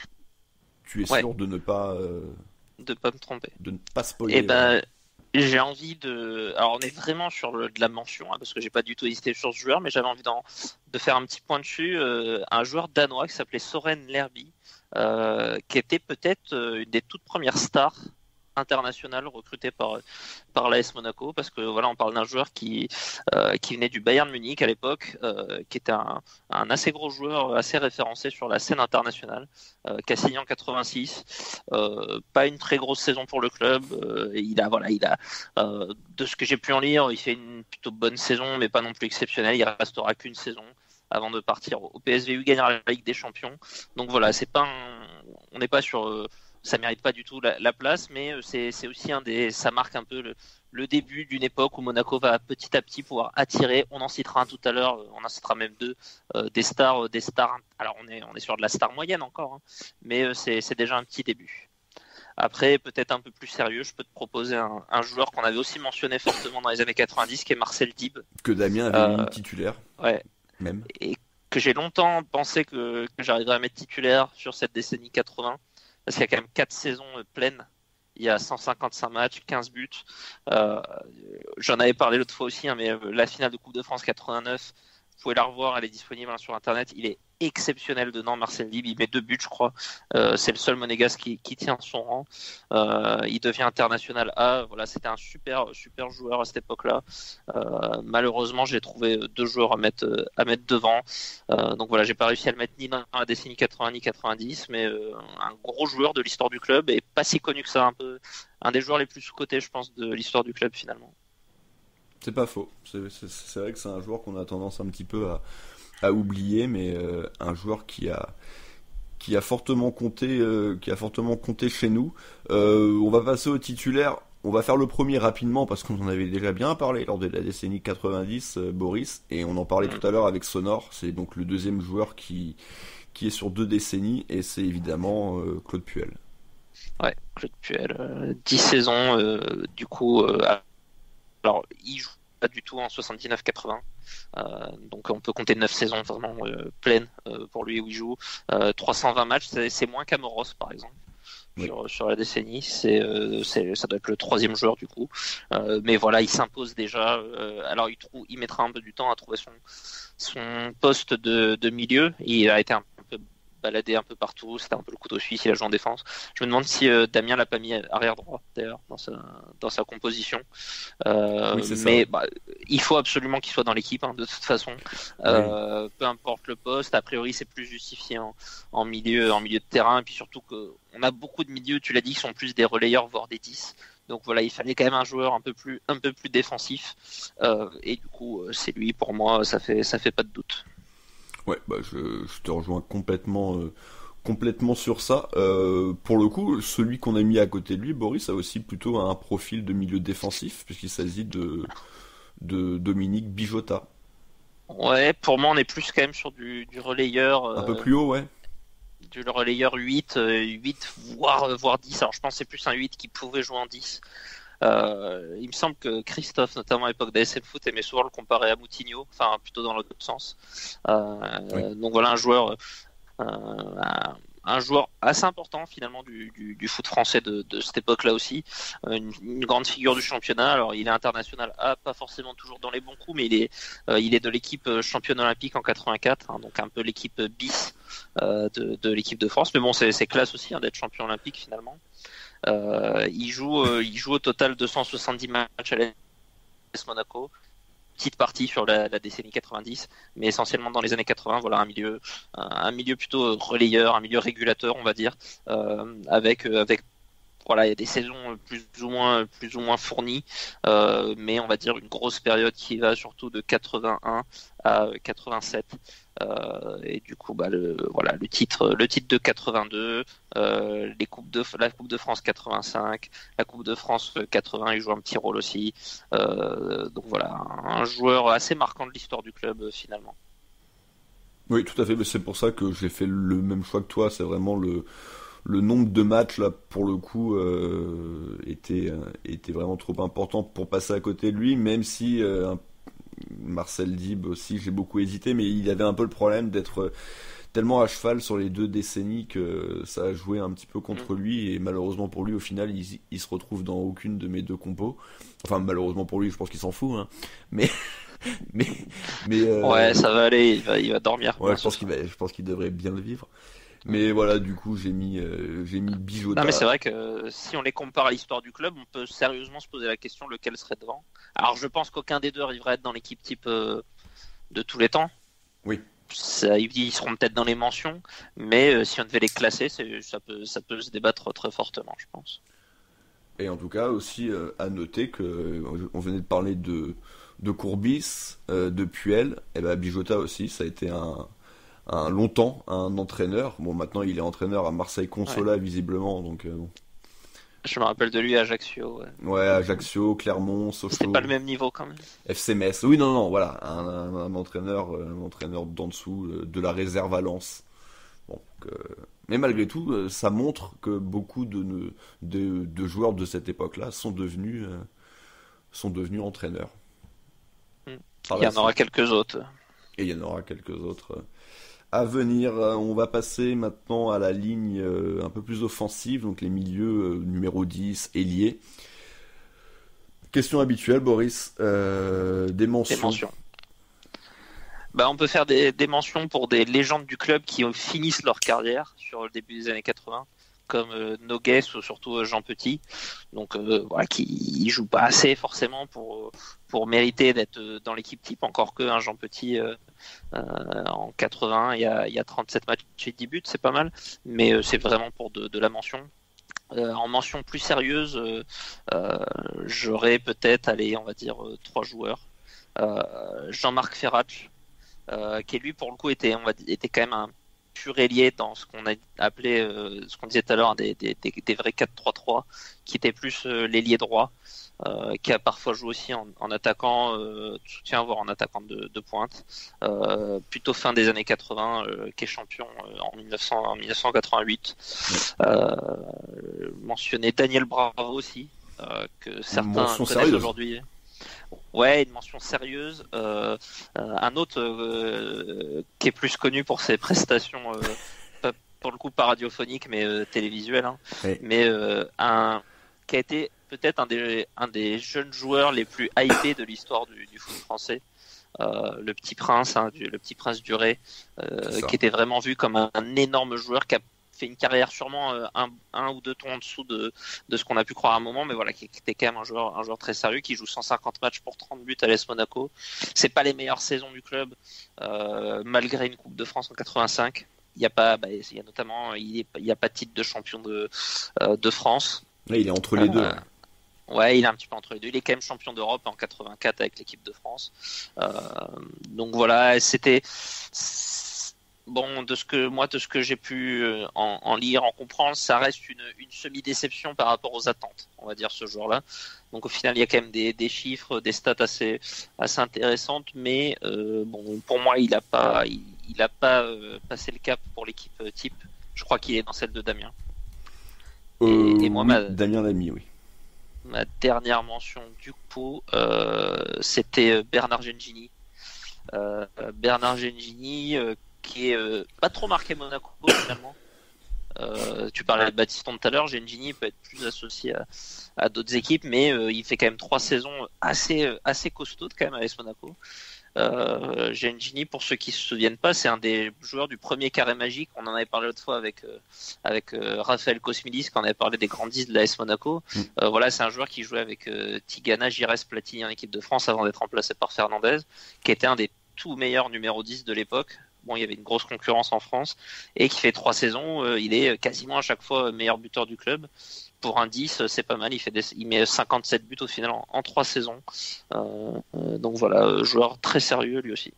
Tu es sûr de ne pas me tromper, de ne pas spoiler. J'ai envie de... Alors on est vraiment sur de la mention, hein, parce que j'ai pas du tout hésité sur ce joueur, mais j'avais envie de faire un petit point dessus. Un joueur danois qui s'appelait Soren Lerby, qui était peut-être une des toutes premières stars internationales recrutées par l'AS Monaco, parce que voilà, on parle d'un joueur qui venait du Bayern Munich à l'époque, qui était un assez gros joueur, assez référencé sur la scène internationale, qui a signé en 86, pas une très grosse saison pour le club, il a de ce que j'ai pu en lire, il fait une plutôt bonne saison, mais pas non plus exceptionnelle, il restera qu'une saison avant de partir au PSV, gagner la Ligue des Champions. Donc voilà, on n'est pas sur ça mérite pas du tout la place, mais c'est aussi ça marque un peu le début d'une époque où Monaco va petit à petit pouvoir attirer. On en citera un tout à l'heure, on en citera même deux, des stars. Alors on est sur de la star moyenne encore, hein, mais c'est déjà un petit début. Après, peut-être un peu plus sérieux, je peux te proposer un joueur qu'on avait aussi mentionné fortement dans les années 90, qui est Marcel Dib. Que Damien avait mis titulaire. Ouais. Même. Et que j'ai longtemps pensé que j'arriverais à mettre titulaire sur cette décennie 80. Parce qu'il y a quand même 4 saisons pleines, il y a 155 matchs, 15 buts. J'en avais parlé l'autre fois aussi, hein, mais la finale de Coupe de France 89, vous pouvez la revoir, elle est disponible sur Internet. Il est exceptionnel dedans, Marcel Dib, il met 2 buts, je crois. C'est le seul monégasque qui tient son rang. Il devient international A. Voilà, c'était un super joueur à cette époque-là. Malheureusement, j'ai trouvé 2 joueurs à mettre devant. Donc voilà, j'ai pas réussi à le mettre ni dans la décennie 80 ni 90, mais un gros joueur de l'histoire du club et pas si connu que ça, un des joueurs les plus sous-cotés, je pense, de l'histoire du club finalement. C'est pas faux. C'est vrai que c'est un joueur qu'on a tendance un petit peu à oublier, mais un joueur qui a fortement compté chez nous. On va passer au titulaire. On va faire le premier rapidement parce qu'on en avait déjà bien parlé lors de la décennie 90, Boris, et on en parlait tout à l'heure avec Sonor. C'est donc le deuxième joueur qui est sur 2 décennies, et c'est évidemment Claude Puel. Ouais, Claude Puel, 10 saisons, du coup. Alors, il joue pas du tout en 79-80, donc on peut compter 9 saisons vraiment pleines pour lui où il joue. 320 matchs, c'est moins qu'Amoros par exemple. Oui. Sur la décennie, ça doit être le 3e joueur du coup, mais voilà, il s'impose déjà. Alors il mettra un peu du temps à trouver son poste de milieu. Il a été un peu baladé un peu partout, c'était un peu le couteau suisse, il a joué en défense. Je me demande si Damien l'a pas mis arrière droit d'ailleurs dans sa composition. Oui, mais il faut absolument qu'il soit dans l'équipe, hein, de toute façon. Oui. Peu importe le poste, a priori c'est plus justifié en milieu de terrain, et puis surtout qu'on a beaucoup de milieux, tu l'as dit, qui sont plus des relayeurs voire des 10. Donc voilà, il fallait quand même un joueur un peu plus défensif, et du coup c'est lui pour moi, ça fait pas de doute. Ouais, je te rejoins complètement sur ça. Pour le coup, celui qu'on a mis à côté de lui, Boris, a aussi plutôt un profil de milieu défensif, puisqu'il s'agit de Dominique Bijota. Ouais, pour moi, on est plus quand même sur du relayeur. Un peu plus haut, ouais. Du relayeur 8 voire 10. Alors je pense que c'est plus un 8 qui pouvait jouer en 10. Il me semble que Christophe, notamment à l'époque d'ASM Foot, aimait souvent le comparer à Moutinho, enfin plutôt dans l'autre sens. Oui. Donc voilà un joueur un joueur assez important finalement du foot français de cette époque-là aussi, une grande figure du championnat. Alors il est international, pas forcément toujours dans les bons coups, mais il est de l'équipe championne olympique en 84, hein, donc un peu l'équipe bis de l'équipe de France. Mais bon, c'est classe aussi d'être champion olympique finalement. Il joue au total 270 matchs à l'AS Monaco. Petite partie sur la décennie 90, mais essentiellement dans les années 80. Voilà, un milieu plutôt relayeur, un milieu régulateur, on va dire, avec voilà, il y a des saisons plus ou moins fournies, mais on va dire une grosse période qui va surtout de 81 à 87. Et du coup, le titre de 82, la Coupe de France 85, la Coupe de France 80, il joue un petit rôle aussi. Donc voilà, un joueur assez marquant de l'histoire du club finalement. Oui, tout à fait. Mais c'est pour ça que j'ai fait le même choix que toi. C'est vraiment le nombre de matchs là pour le coup était vraiment trop important pour passer à côté de lui, même si Marcel Dib aussi, j'ai beaucoup hésité, mais il avait un peu le problème d'être tellement à cheval sur les 2 décennies que ça a joué un petit peu contre lui, et malheureusement pour lui, au final, il se retrouve dans aucune de mes 2 compos. Enfin, malheureusement pour lui, je pense qu'il s'en fout, hein. Mais ouais, ça va aller, il va dormir. Ouais, je pense qu'il devrait bien le vivre. Mais voilà, du coup, j'ai mis Bijota. Non, mais c'est vrai que si on les compare à l'histoire du club, on peut sérieusement se poser la question lequel serait devant. Alors, je pense qu'aucun des deux arriverait à être dans l'équipe type de tous les temps. Oui. Ils seront peut-être dans les mentions, mais si on devait les classer, ça peut se débattre très fortement, je pense. Et en tout cas, aussi à noter que on venait de parler de Courbis, de Puel, et ben Bijota aussi, ça a été longtemps un entraîneur. Bon, maintenant il est entraîneur à Marseille Consola, visiblement, donc bon. Je me rappelle de lui à Ajaccio. Ouais, Ajaccio, Clermont, Sochaux. C'était pas le même niveau quand même. FC Metz. Oui, non, voilà, un entraîneur d'en dessous, de la réserve à Lens. Bon, mais malgré tout, ça montre que beaucoup de joueurs de cette époque-là sont devenus entraîneurs. Il y en aura quelques autres. Et il y en aura quelques autres à venir. On va passer maintenant à la ligne un peu plus offensive, donc les milieux numéro 10, ailier. Question habituelle, Boris, des mentions. Des mentions. On peut faire des mentions pour des légendes du club qui finissent leur carrière sur le début des années 80, comme Nogues ou surtout Jean Petit, donc voilà, qui joue pas assez forcément pour mériter d'être dans l'équipe type, encore que Jean Petit en 80 il y a 37 matchs et 10 buts, c'est pas mal, mais c'est vraiment pour de la mention. En mention plus sérieuse, j'aurais peut-être on va dire 3 joueurs. Jean-Marc Ferratch, qui lui pour le coup était quand même un pur ailier dans ce qu'on a appelé, ce qu'on disait tout à l'heure, des vrais 4-3-3, qui était plus l'ailier droit, qui a parfois joué aussi en attaquant de soutien, voire en attaquant de pointe, plutôt fin des années 80, qui est champion en 1988. Mentionner Daniel Bravo aussi, que certains connaissent aujourd'hui. Ouais, une mention sérieuse. Un autre qui est plus connu pour ses prestations, pour le coup pas radiophoniques mais télévisuelles, hein. Oui. Mais qui a été peut-être un des jeunes joueurs les plus hypés de l'histoire du foot français. Le Petit Prince, le Petit Prince Duré, qui était vraiment vu comme un énorme joueur qui a fait une carrière sûrement un ou deux tons en dessous de ce qu'on a pu croire à un moment, mais voilà, qui était quand même un joueur très sérieux, qui joue 150 matchs pour 30 buts à l'AS Monaco. C'est pas les meilleures saisons du club, malgré une Coupe de France en 85. Il y a pas de titre de champion de France. Là, il est entre les deux. Ouais, il est un petit peu entre les deux. Il est quand même champion d'Europe en 84 avec l'équipe de France. Donc voilà, c'était bon, de ce que j'ai pu en lire, en comprendre, ça reste une semi-déception par rapport aux attentes, on va dire, ce joueur-là. Donc au final, il y a quand même des chiffres, des stats assez intéressantes, mais bon, pour moi, il a pas passé le cap pour l'équipe type. Je crois qu'il est dans celle de Damien. Et moi, Damien Lamy, oui. Ma dernière mention du coup, c'était Bernard Gengini. Bernard Gengini, qui est pas trop marqué Monaco finalement, Tu parlais de Battiston tout à l'heure, Gengini peut être plus associé à d'autres équipes, mais il fait quand même 3 saisons assez costaudes quand même à AS Monaco. Gengini, pour ceux qui se souviennent pas, c'est un des joueurs du premier carré magique. On en avait parlé l'autre fois avec Raphaël Kosmidis quand on avait parlé des grands 10 de l'AS Monaco. Voilà, c'est un joueur qui jouait avec Tigana, Gires, Platini en équipe de France avant d'être remplacé par Fernandez, qui était un des tout meilleurs numéro 10 de l'époque. Bon, il y avait une grosse concurrence en France et qui fait 3 saisons. Il est quasiment à chaque fois meilleur buteur du club. Pour un 10, c'est pas mal. Il met 57 buts au final en 3 saisons. Donc voilà, joueur très sérieux lui aussi.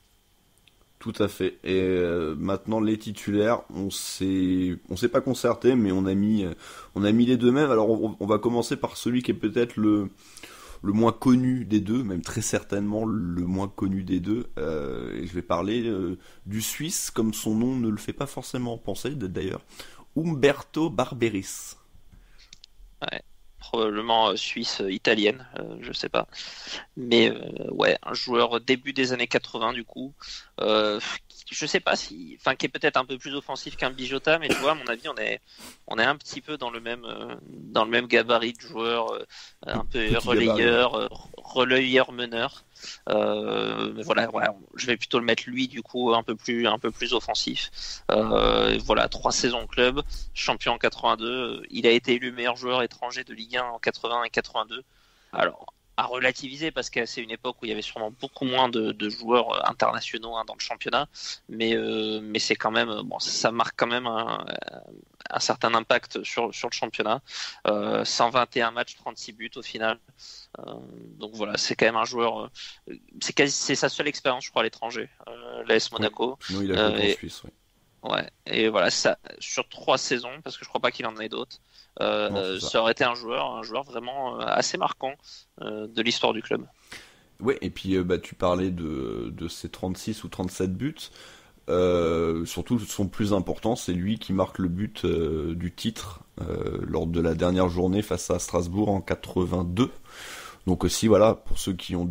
Tout à fait. Et maintenant les titulaires, on s'est pas concerté, mais on a mis les deux mêmes. Alors on va commencer par celui qui est peut-être le moins connu des deux, même très certainement le moins connu des deux. Et je vais parler du Suisse, comme son nom ne le fait pas forcément penser d'ailleurs. Umberto Barberis. Ouais, probablement suisse, italienne, je sais pas. Mais ouais, un joueur début des années 80 du coup. Je sais pas qui est peut-être un peu plus offensif qu'un Bijota, mais tu vois, à mon avis, on est un petit peu dans le même gabarit de joueur, un peu relayeur meneur. Mais voilà, ouais, je vais plutôt le mettre lui du coup un peu plus offensif. Voilà, 3 saisons au club, champion en 82. Il a été élu meilleur joueur étranger de Ligue 1 en 80 et 82. Alors, à relativiser parce que c'est une époque où il y avait sûrement beaucoup moins de joueurs internationaux dans le championnat, mais c'est quand même ça marque quand même un certain impact sur le championnat. 121 matchs, 36 buts au final. Donc voilà, c'est quand même un joueur. C'est sa seule expérience, je crois, à l'étranger, l'AS Monaco. Oui. Non, il a joué en Suisse, oui. Ouais, et voilà, ça sur 3 saisons, parce que je crois pas qu'il en ait d'autres. Ça aurait été un joueur vraiment assez marquant de l'histoire du club. Ouais, et puis tu parlais de ses 36 ou 37 buts. Surtout son plus important, c'est lui qui marque le but du titre lors de la dernière journée face à Strasbourg en 82. Donc aussi voilà, pour ceux qui ont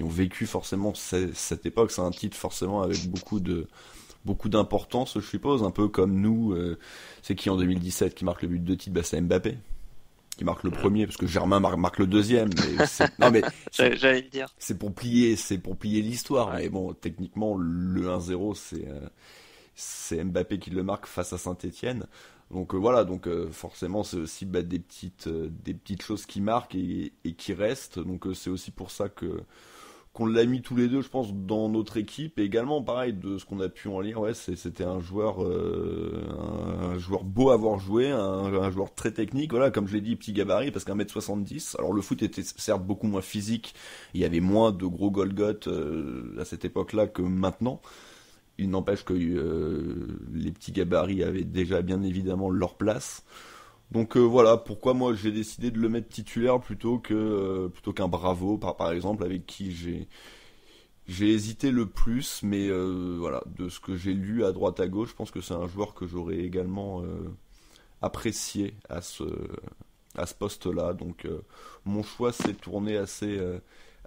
vécu forcément cette époque, c'est un titre forcément avec beaucoup d'importance, je suppose, un peu comme nous. C'est qui en 2017 qui marque le but de titre? C'est Mbappé qui marque le premier, parce que Germain marque le deuxième. Mais j'allais le dire. C'est pour plier l'histoire. Ouais. Mais bon, techniquement, le 1-0, c'est Mbappé qui le marque face à Saint-Etienne. Donc voilà, forcément, c'est aussi des petites choses qui marquent et qui restent. Donc c'est aussi pour ça qu'on l'a mis tous les deux, je pense, dans notre équipe. Et également, pareil, de ce qu'on a pu en lire, ouais, c'était un joueur beau à voir jouer, un joueur très technique, voilà, comme je l'ai dit, petit gabarit, parce qu'1m70. Alors le foot était certes beaucoup moins physique, il y avait moins de gros Golgoth à cette époque-là que maintenant. Il n'empêche que les petits gabarits avaient déjà bien évidemment leur place. Donc voilà, pourquoi moi j'ai décidé de le mettre titulaire plutôt qu'un Bravo par exemple, avec qui j'ai hésité le plus, mais voilà, de ce que j'ai lu à droite à gauche, je pense que c'est un joueur que j'aurais également apprécié à ce poste-là. Donc mon choix s'est tourné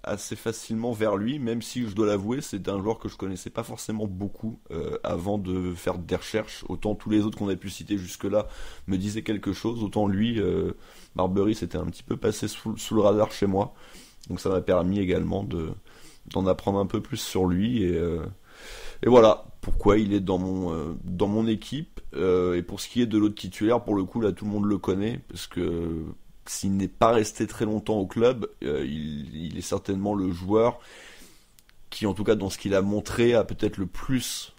assez facilement vers lui, même si je dois l'avouer, c'est un joueur que je connaissais pas forcément beaucoup avant de faire des recherches. Autant tous les autres qu'on a pu citer jusque-là me disaient quelque chose, autant lui, Barberis, c'était un petit peu passé sous le radar chez moi. Donc ça m'a permis également d'en apprendre un peu plus sur lui et voilà pourquoi il est dans mon équipe. Et pour ce qui est de l'autre titulaire, pour le coup là tout le monde le connaît, parce que s'il n'est pas resté très longtemps au club, il est certainement le joueur qui, en tout cas dans ce qu'il a montré, a peut-être le plus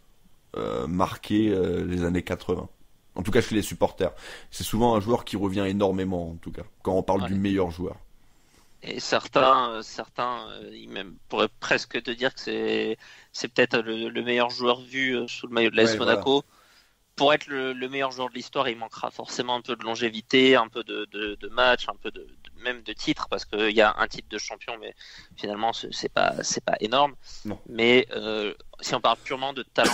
marqué les années 80. En tout cas chez les supporters. C'est souvent un joueur qui revient énormément, en tout cas, quand on parle du meilleur joueur. Et certains ils même pourraient presque te dire que c'est peut-être le meilleur joueur vu sous le maillot de l'AS Monaco. Voilà. Pour être le meilleur joueur de l'histoire, il manquera forcément un peu de longévité, un peu de matchs, un peu même de titres, parce qu'il y a un titre de champion, mais finalement c'est pas énorme. Non. Mais si on parle purement de talent,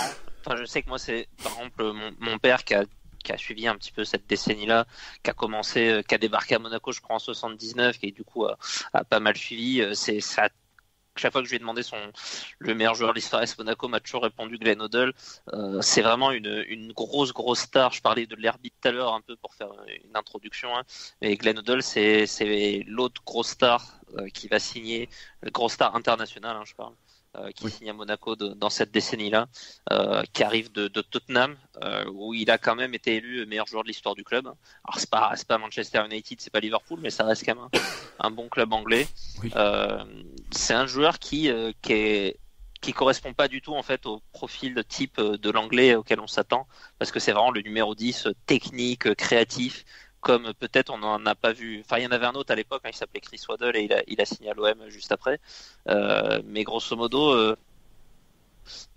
je sais que moi c'est par exemple mon père qui a suivi un petit peu cette décennie-là, qui a débarqué à Monaco, je crois en 79, qui du coup a pas mal suivi. Ça a chaque fois que je lui ai demandé le meilleur joueur de l'histoire AS Monaco, m'a toujours répondu Glenn Hoddle. C'est vraiment une grosse star. Je parlais de l'Herbie tout à l'heure un peu pour faire une introduction, hein. Mais Glenn Hoddle, c'est l'autre grosse star qui va signer, grosse star internationale, hein, je parle. Qui signe à Monaco dans cette décennie-là, qui arrive de Tottenham, où il a quand même été élu meilleur joueur de l'histoire du club. Alors c'est pas Manchester United, c'est pas Liverpool, mais ça reste quand même un bon club anglais. Oui. C'est un joueur qui correspond pas du tout en fait au profil de type de l'anglais auquel on s'attend, parce que c'est vraiment le numéro 10 technique, créatif, comme peut-être on n'en a pas vu. Enfin, il y en avait un autre à l'époque, hein, il s'appelait Chris Waddle et il a signé à l'OM juste après. Mais grosso modo, de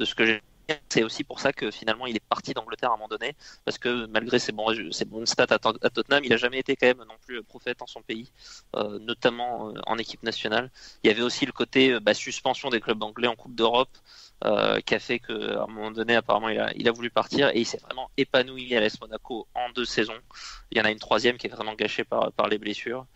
ce que j'ai, c'est aussi pour ça que finalement il est parti d'Angleterre à un moment donné, parce que malgré ses bonnes stats à Tottenham, il a jamais été quand même non plus prophète en son pays, notamment en équipe nationale. Il y avait aussi le côté suspension des clubs anglais en Coupe d'Europe, qui a fait qu'à un moment donné, apparemment, il a voulu partir et il s'est vraiment épanoui à l'AS Monaco en 2 saisons. Il y en a une 3e qui est vraiment gâchée par les blessures.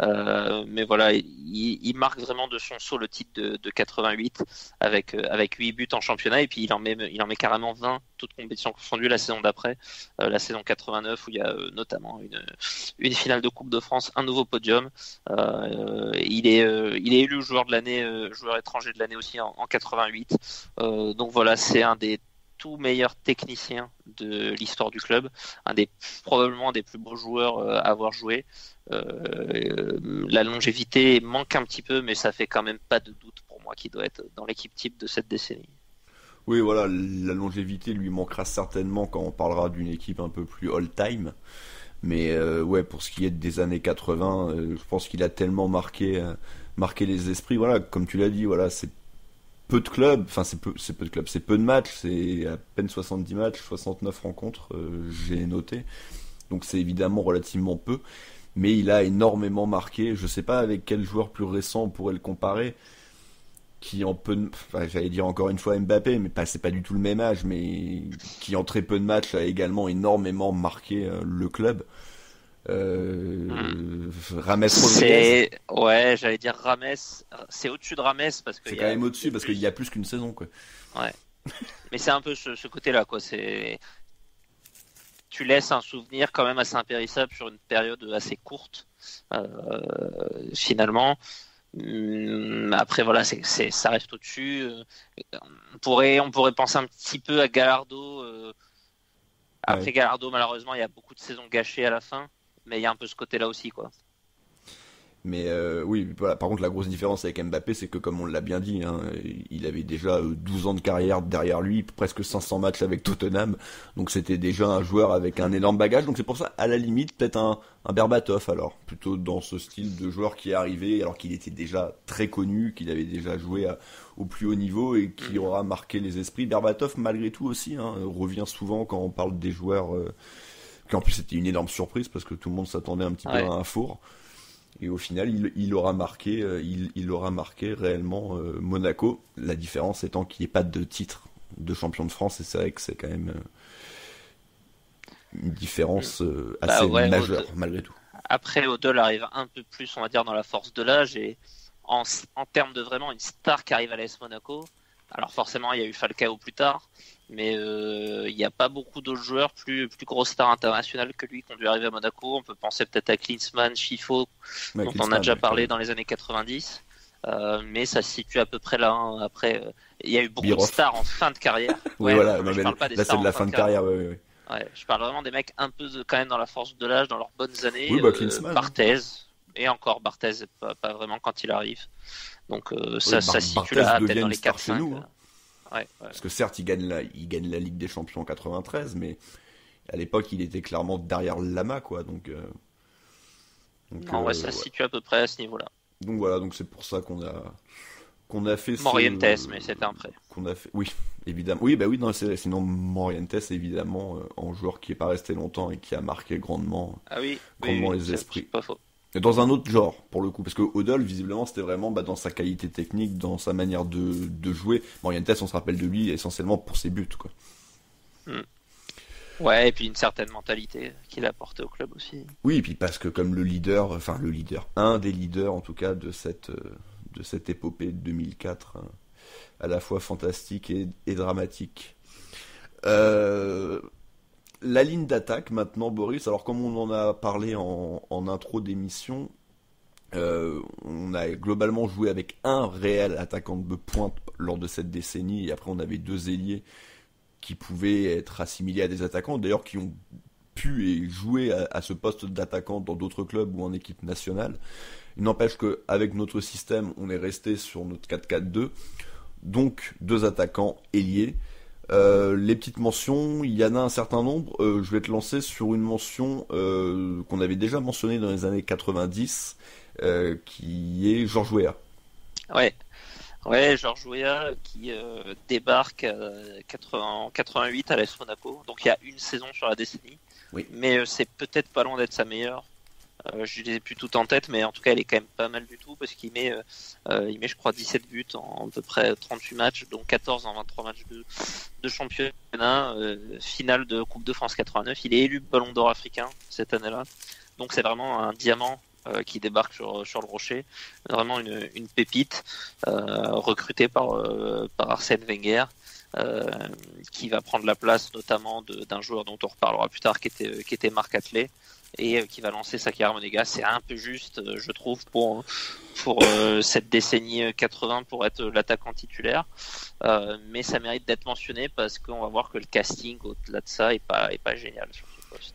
Mais voilà, il marque vraiment de son saut le titre de 88 avec 8 buts en championnat, et puis il en met carrément 20, toutes compétitions confondues, la saison d'après, la saison 89, où il y a notamment une finale de Coupe de France, un nouveau podium. Il est élu joueur de l'année, joueur étranger de l'année aussi en 88. Donc voilà, c'est un des tout meilleurs techniciens de l'histoire du club, probablement des plus beaux joueurs à avoir joué. La longévité manque un petit peu, mais ça fait quand même pas de doute pour moi qu'il doit être dans l'équipe type de cette décennie. Oui, voilà, la longévité lui manquera certainement quand on parlera d'une équipe un peu plus all-time. Mais ouais, pour ce qui est des années 80, je pense qu'il a tellement marqué les esprits. Voilà, comme tu l'as dit, voilà, c'est peu de clubs, enfin c'est peu de clubs, c'est peu de matchs, c'est à peine 70 matchs, 69 rencontres, j'ai noté. Donc c'est évidemment relativement peu, mais il a énormément marqué. Je sais pas avec quel joueur plus récent on pourrait le comparer, qui en j'allais dire encore une fois Mbappé, mais c'est pas du tout le même âge, mais qui en très peu de matchs a également énormément marqué le club. Rames Rodriguez. Ouais, j'allais dire Rames. C'est au-dessus de Rames parce que c'est quand même au-dessus parce qu'il y a plus qu'une saison, quoi. Ouais. Mais c'est un peu ce côté-là, quoi. Tu laisses un souvenir quand même assez impérissable sur une période assez courte, finalement. Après voilà, ça reste au-dessus. On pourrait penser un petit peu à Gallardo. Après ouais. Gallardo, malheureusement, il y a beaucoup de saisons gâchées à la fin. Mais il y a un peu ce côté-là aussi, quoi. Mais oui, voilà. Par contre, la grosse différence avec Mbappé, c'est que comme on l'a bien dit, hein, il avait déjà 12 ans de carrière derrière lui, presque 500 matchs avec Tottenham, donc c'était déjà un joueur avec un énorme bagage. Donc c'est pour ça, à la limite, peut-être un Berbatov, alors, plutôt dans ce style de joueur qui est arrivé, alors qu'il était déjà très connu, qu'il avait déjà joué au plus haut niveau et qui aura marqué les esprits. Berbatov, malgré tout aussi, hein, revient souvent quand on parle des joueurs... qui en plus c'était une énorme surprise parce que tout le monde s'attendait un petit peu à un four, et au final il aura marqué réellement Monaco, la différence étant qu'il n'y ait pas de titre de champion de France, et c'est vrai que c'est quand même une différence assez majeure malgré tout. Après Hoddle arrive un peu plus, on va dire, dans la force de l'âge, et en termes de vraiment une star qui arrive à l'AS Monaco. Alors forcément, il y a eu Falcao plus tard, mais il n'y a pas beaucoup d'autres joueurs plus grosses stars internationales que lui qui ont dû arriver à Monaco. On peut penser peut-être à Klinsmann, Schifo, dont on a déjà parlé dans les années 90, mais ça se situe à peu près là. Hein. Après, il y a eu beaucoup de stars en fin de carrière. Oui, voilà, je parle pas des stars c'est de la fin de carrière. Ouais. Ouais, je parle vraiment des mecs un peu quand même dans la force de l'âge, dans leurs bonnes années. Oui, Klinsmann, Barthez, et encore Barthez, pas vraiment quand il arrive. Donc ça se situe là, peut-être dans les 4-5. Nous, hein. Ouais. Parce que certes, il gagne la Ligue des Champions en 93, mais à l'époque, il était clairement derrière Lama, quoi. Donc ça se situe à peu près à ce niveau-là. Donc voilà, donc c'est pour ça qu'on a fait Morientes, mais c'était un prêt. Qu'on a fait, oui, évidemment. Oui, non, sinon Morientes, évidemment, en joueur qui n'est pas resté longtemps et qui a marqué grandement les esprits. C'est pas faux. Dans un autre genre, pour le coup, parce que Hoddle, visiblement, c'était vraiment dans sa qualité technique, dans sa manière de jouer. Morientes, on se rappelle de lui essentiellement pour ses buts, quoi. Ouais, et puis une certaine mentalité qu'il a apportée au club aussi. Oui, et puis parce que comme un des leaders en tout cas de de cette épopée de 2004, hein, à la fois fantastique et dramatique. La ligne d'attaque maintenant, Boris. Alors comme on en a parlé en intro d'émission, on a globalement joué avec un réel attaquant de pointe lors de cette décennie, et après on avait 2 ailiers qui pouvaient être assimilés à des attaquants, d'ailleurs qui ont pu et joué à ce poste d'attaquant dans d'autres clubs ou en équipe nationale. Il n'empêche qu'avec notre système, on est resté sur notre 4-4-2, donc 2 attaquants ailiers. Les petites mentions, il y en a un certain nombre. Je vais te lancer sur une mention qu'on avait déjà mentionnée dans les années 90, qui est Georges Weah. Ouais, Georges Weah qui débarque en 88 à l'AS Monaco. Donc il y a une saison sur la décennie. Oui. Mais c'est peut-être pas loin d'être sa meilleure. Je les ai plus toutes en tête, mais en tout cas elle est quand même pas mal du tout, parce qu'il met je crois 17 buts en à peu près 38 matchs, dont 14 en 23 matchs de championnat, finale de Coupe de France 89. Il est élu Ballon d'Or africain cette année-là, donc c'est vraiment un diamant qui débarque sur le Rocher, vraiment une pépite recrutée par Arsène Wenger. Qui va prendre la place notamment d'un joueur dont on reparlera plus tard, qui était Marc Atlet, et qui va lancer sa carrière monégasque. C'est un peu juste, je trouve, pour cette décennie 80 pour être l'attaquant titulaire, mais ça mérite d'être mentionné parce qu'on va voir que le casting au-delà de ça est pas génial sur ce poste.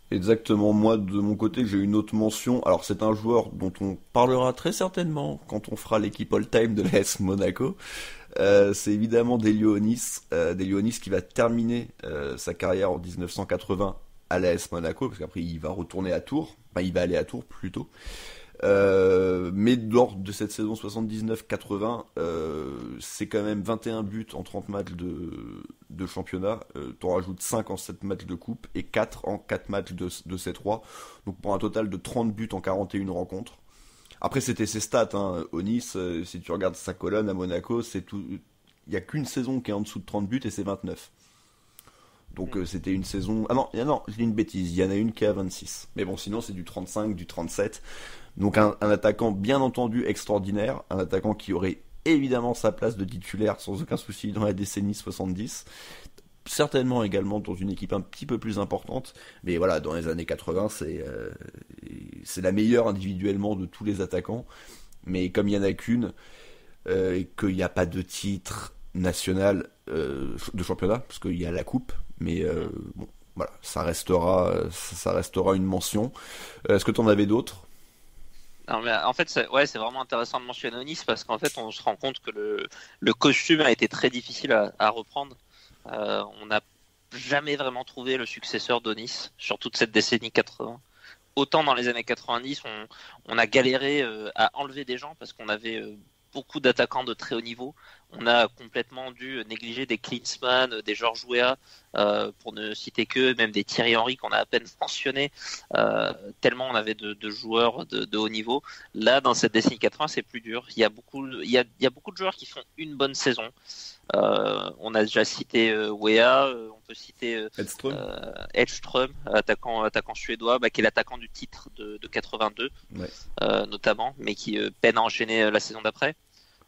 Exactement, moi de mon côté j'ai une autre mention. Alors c'est un joueur dont on parlera très certainement quand on fera l'équipe all-time de l'AS Monaco. C'est évidemment Delio Onis qui va terminer sa carrière en 1980 à l'AS Monaco, parce qu'après il va retourner à Tours, enfin il va aller à Tours plutôt. Mais lors de cette saison 79-80, c'est quand même 21 buts en 30 matchs de championnat. T'en rajoutes 5 en 7 matchs de coupe et 4 en 4 matchs de C3. Donc pour un total de 30 buts en 41 rencontres. Après c'était ses stats, hein. Onis, si tu regardes sa colonne à Monaco, c'est tout. Il n'y a qu'une saison qui est en dessous de 30 buts et c'est 29. Donc c'était une saison... Ah non, je dis une bêtise, il y en a une qui est à 26. Mais bon, sinon c'est du 35, du 37. Donc un attaquant bien entendu extraordinaire, un attaquant qui aurait évidemment sa place de titulaire sans aucun souci dans la décennie 70. Certainement également dans une équipe un petit peu plus importante. Mais voilà, dans les années 80, c'est la meilleure individuellement de tous les attaquants. Mais comme il n'y en a qu'une, et qu'il n'y a pas de titre national de championnat, parce qu'il y a la coupe, mais bon, voilà, ça restera une mention. Est-ce que tu en avais d'autres ? Non, mais en fait, c'est vraiment intéressant de mentionner Onis, parce qu'en fait, on se rend compte que le costume a été très difficile à reprendre. On n'a jamais vraiment trouvé le successeur d'Onis sur toute cette décennie 80. Autant dans les années 90, on a galéré à enlever des gens parce qu'on avait beaucoup d'attaquants de très haut niveau. On a complètement dû négliger des Klinsmann, des Georges Weah, pour ne citer que, même des Thierry Henry qu'on a à peine mentionné, tellement on avait de joueurs de haut niveau. Là, dans cette décennie 80, c'est plus dur. Il y a beaucoup de joueurs qui font une bonne saison. On a déjà cité Weah, on peut citer Edström, attaquant suédois, qui est l'attaquant du titre de 82, ouais. Notamment, mais qui peine à enchaîner la saison d'après.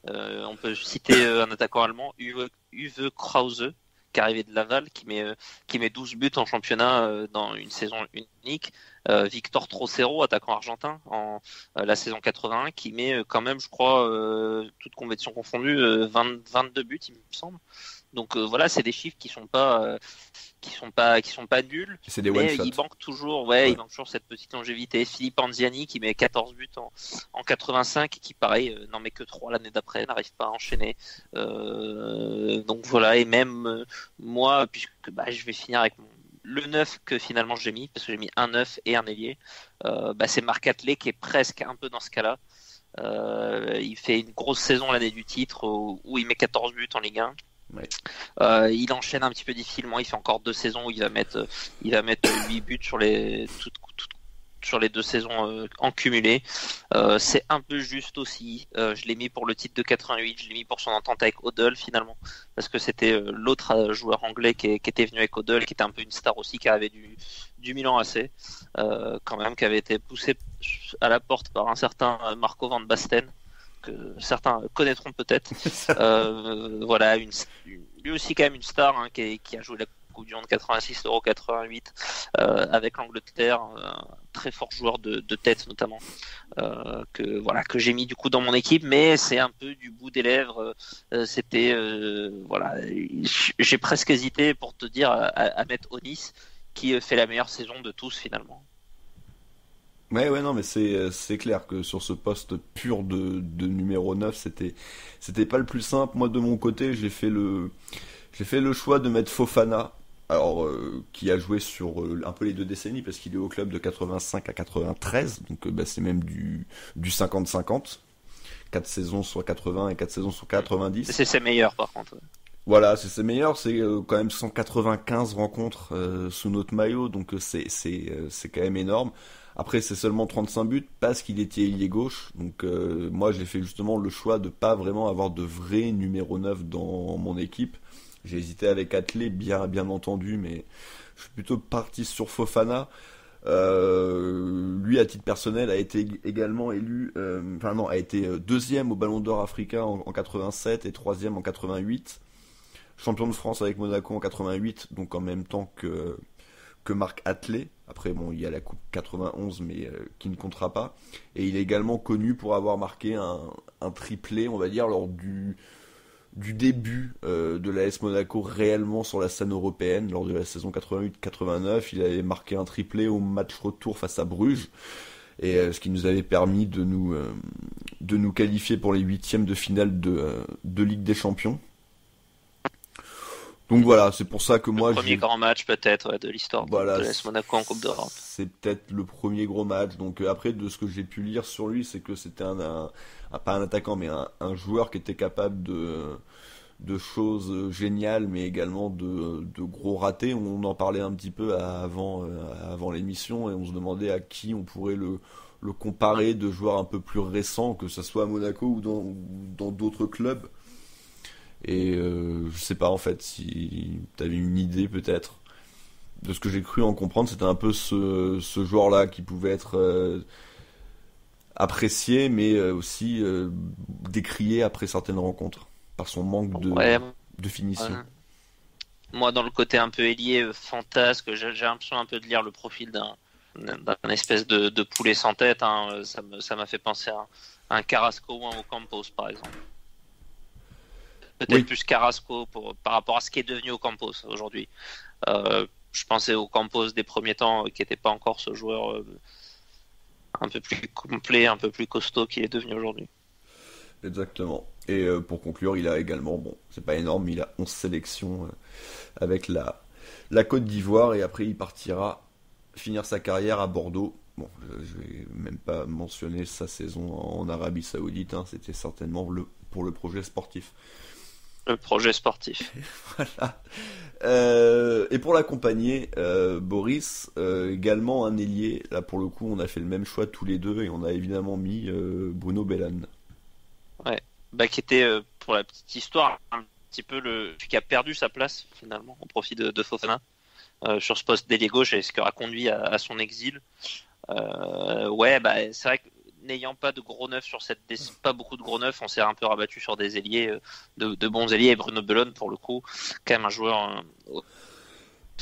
On peut citer un attaquant allemand, Uwe Krause, qui est arrivé de Laval, qui met 12 buts en championnat dans une saison unique. Victor Trocero, attaquant argentin, en la saison 81, qui met quand même, je crois, toutes compétitions confondues, 22 buts, il me semble. Donc voilà, c'est des chiffres qui sont pas nuls. C'est des mais il manque toujours, il manque toujours cette petite longévité. Philippe Anziani qui met 14 buts en 85, qui pareil n'en met que 3 l'année d'après, n'arrive pas à enchaîner. Donc voilà, et même moi, puisque je vais finir avec le 9 que finalement j'ai mis, parce que j'ai mis un 9 et un ailier, c'est Marc Atlet qui est presque un peu dans ce cas-là. Il fait une grosse saison l'année du titre où il met 14 buts en Ligue 1. Ouais. Il enchaîne un petit peu difficilement, il fait encore 2 saisons où il va mettre 8 buts sur les 2 saisons en cumulé. C'est un peu juste aussi. Je l'ai mis pour le titre de 88, je l'ai mis pour son entente avec Odell finalement, parce que c'était l'autre joueur anglais qui était venu avec Odell, qui était un peu une star aussi, qui avait du Milan AC, quand même, qui avait été poussé à la porte par un certain Marco Van Basten, que certains connaîtront peut-être. Voilà, lui aussi quand même une star hein, qui a joué la Coupe du Monde 86, Euro 88 avec l'Angleterre, un très fort joueur de tête notamment que j'ai mis du coup dans mon équipe, mais c'est un peu du bout des lèvres. C'était voilà, j'ai presque hésité pour te dire à mettre Onis qui fait la meilleure saison de tous finalement. Ouais, non, mais c'est clair que sur ce poste pur de numéro 9, c'était pas le plus simple. Moi, de mon côté, j'ai fait le choix de mettre Fofana, alors qui a joué sur un peu les 2 décennies, parce qu'il est au club de 85 à 93, donc c'est même du 50-50. 4 saisons sur 80 et 4 saisons sur 90. C'est ses meilleurs, par contre. Voilà, c'est ses meilleurs, c'est quand même 195 rencontres sous notre maillot, donc c'est quand même énorme. Après, c'est seulement 35 buts parce qu'il était ailier gauche. Donc moi, j'ai fait justement le choix de pas vraiment avoir de vrai numéro 9 dans mon équipe. J'ai hésité avec Atlé, bien entendu, mais je suis plutôt parti sur Fofana. Lui, à titre personnel, a été également élu, a été 2e au Ballon d'Or africain en 87 et 3e en 88. Champion de France avec Monaco en 88, donc en même temps que Marc Atlé. Après, bon, il y a la Coupe 91, mais qui ne comptera pas. Et il est également connu pour avoir marqué un triplé, on va dire, lors du début de l'AS Monaco réellement sur la scène européenne. Lors de la saison 88-89, il avait marqué un triplé au match retour face à Bruges. Et ce qui nous avait permis de nous qualifier pour les 8e de finale de Ligue des Champions. Donc voilà, c'est pour ça que moi... Le premier grand match peut-être de l'histoire de l'AS Monaco en Coupe d'Europe. C'est peut-être le premier gros match. Donc après, de ce que j'ai pu lire sur lui, c'est que c'était pas un attaquant, mais un joueur qui était capable de choses géniales, mais également de gros ratés. On en parlait un petit peu avant l'émission, et on se demandait à qui on pourrait le comparer de joueurs un peu plus récents, que ce soit à Monaco ou dans d'autres clubs. Et je sais pas en fait si t'avais une idée peut-être de ce que j'ai cru en comprendre. C'était un peu ce joueur-là qui pouvait être apprécié, mais aussi décrié après certaines rencontres par son manque de finition. Moi, dans le côté un peu ailier fantasque, j'ai l'impression un peu de lire le profil d'un espèce de poulet sans tête. Hein. Ça m'a fait penser à un Carrasco ou un Ocampos par exemple. Peut-être plus Carrasco par rapport à ce qui est devenu Ocampos aujourd'hui. Je pensais au Ocampos des premiers temps qui n'était pas encore ce joueur un peu plus complet, un peu plus costaud qu'il est devenu aujourd'hui. Exactement. Et pour conclure, il a également, bon, c'est pas énorme, mais il a 11 sélections avec la Côte d'Ivoire, et après il partira finir sa carrière à Bordeaux. Bon, je vais même pas mentionner sa saison en Arabie Saoudite, hein, c'était certainement pour le projet sportif. Le projet sportif. Voilà. Et pour l'accompagner, Boris, également un ailier. Là, pour le coup, on a fait le même choix tous les deux, et on a évidemment mis Bruno Bellan. Ouais. Qui était, pour la petite histoire, un petit peu celui qui a perdu sa place, finalement, au profit de Fofana, sur ce poste d'ailier gauche, et ce qui aura conduit à son exil. C'est vrai que n'ayant pas de gros neufs pas beaucoup de gros neufs, on s'est un peu rabattu sur des ailiers, de bons ailiers. Et Bruno Bellone, pour le coup, quand même un joueur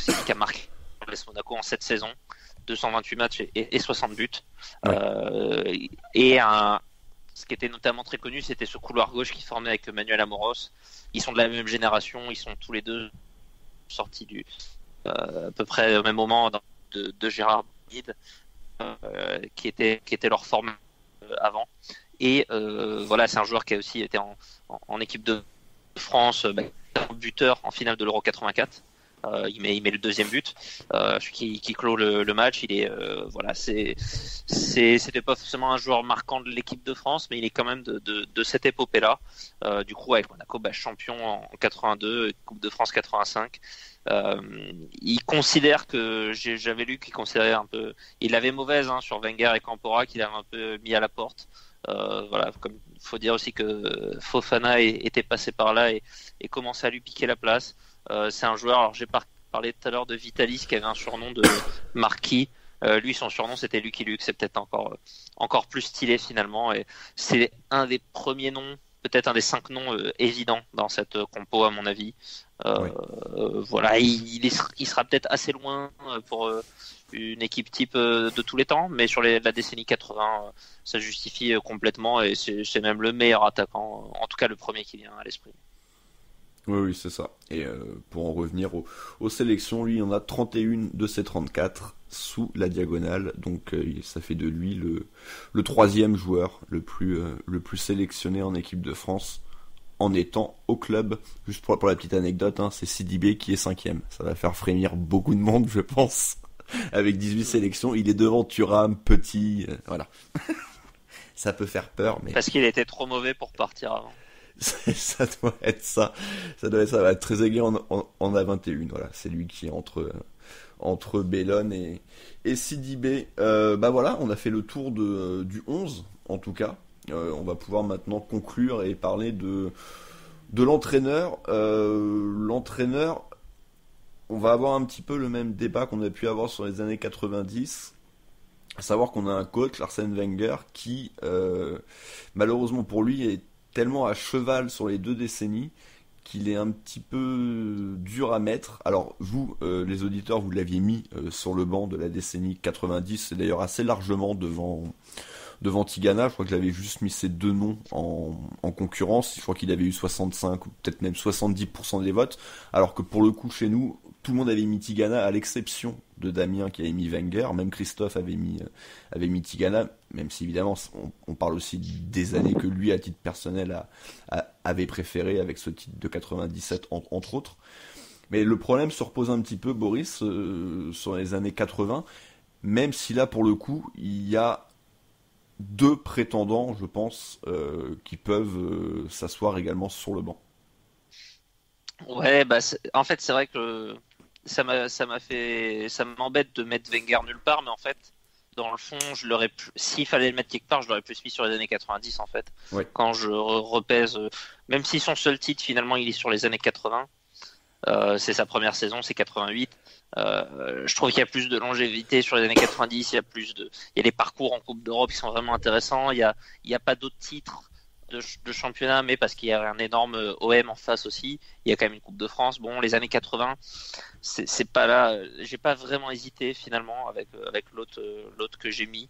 qui a marqué l'AS Monaco en 7 saisons, 228 matchs et 60 buts. Ouais. Ce qui était notamment très connu, c'était ce couloir gauche qui formait avec Manuel Amoros. Ils sont de la même génération, ils sont tous les deux sortis à peu près au même moment de Gérard Bide, qui était leur forme avant. Et c'est un joueur qui a aussi été en équipe de France, buteur en finale de l'Euro 84. Il met le deuxième but qui clôt le match. Il est c'était pas forcément un joueur marquant de l'équipe de France, mais il est quand même de cette épopée-là. Du coup, avec Monaco, champion en 82, Coupe de France 85. Il considère que j'avais lu qu'il considérait un peu, il l'avait mauvaise sur Wenger et Campora, qu'il avait un peu mis à la porte. Comme il faut dire aussi que Fofana était passé par là et commençait à lui piquer la place. C'est un joueur, alors j'ai parlé tout à l'heure de Vitalis qui avait un surnom de Marquis. Lui, son surnom, c'était Lucky Luke. C'est peut-être encore plus stylé finalement. Et c'est un des premiers noms, peut-être un des 5 noms évidents dans cette compo, à mon avis. Oui. Voilà, il sera peut-être assez loin pour une équipe type de tous les temps, mais sur la décennie 80, ça justifie complètement, et c'est même le meilleur attaquant, en tout cas le premier qui vient à l'esprit. Oui, c'est ça. Et pour en revenir aux sélections, lui, il y en a 31 de ses 34 sous la diagonale. Donc ça fait de lui le 3e joueur le plus sélectionné en équipe de France en étant au club. Juste pour la petite anecdote, hein, c'est Sidibé qui est 5e. Ça va faire frémir beaucoup de monde, je pense. Avec 18 sélections, il est devant Thuram, Petit, voilà. Ça peut faire peur, mais... Parce qu'il était trop mauvais pour partir avant. Ça doit être ça. Ça doit être ça. Bah, Trezeguet en a 21. Voilà, c'est lui qui est entre Bellone et Sidibé. Bah voilà, on a fait le tour du 11 en tout cas. On va pouvoir maintenant conclure et parler de l'entraîneur. L'entraîneur, on va avoir un petit peu le même débat qu'on a pu avoir sur les années 90. À savoir qu'on a un coach, Arsène Wenger, qui malheureusement pour lui est tellement à cheval sur les 2 décennies qu'il est un petit peu dur à mettre. Alors vous, les auditeurs, vous l'aviez mis sur le banc de la décennie 90, c'est d'ailleurs assez largement devant Tigana. Je crois que j'avais juste mis ces 2 noms en concurrence. Je crois qu'il avait eu 65 ou peut-être même 70% des votes, alors que pour le coup chez nous, tout le monde avait mis Tigana, à l'exception de Damien qui avait mis Wenger. Même Christophe avait mis Tigana, même si évidemment on parle aussi des années que lui, à titre personnel, avait préféré avec ce titre de 97 entre autres. Mais le problème se repose un petit peu, Boris, sur les années 80, même si là pour le coup il y a 2 prétendants, je pense, qui peuvent s'asseoir également sur le banc. Ouais, bah en fait c'est vrai que ça m'embête de mettre Wenger nulle part, mais en fait dans le fond s'il fallait le mettre quelque part, je l'aurais plus mis sur les années 90 en fait. Ouais. Quand je repèse, même si son seul titre finalement il est sur les années 80, c'est sa première saison, c'est 88. Je trouve qu'il y a plus de longévité sur les années 90, il y a des parcours en Coupe d'Europe qui sont vraiment intéressants, il y a pas d'autres titres de championnat, mais parce qu'il y a un énorme OM en face aussi, il y a quand même une Coupe de France. Bon, les années 80, c'est pas là, j'ai pas vraiment hésité finalement avec l'autre que j'ai mis.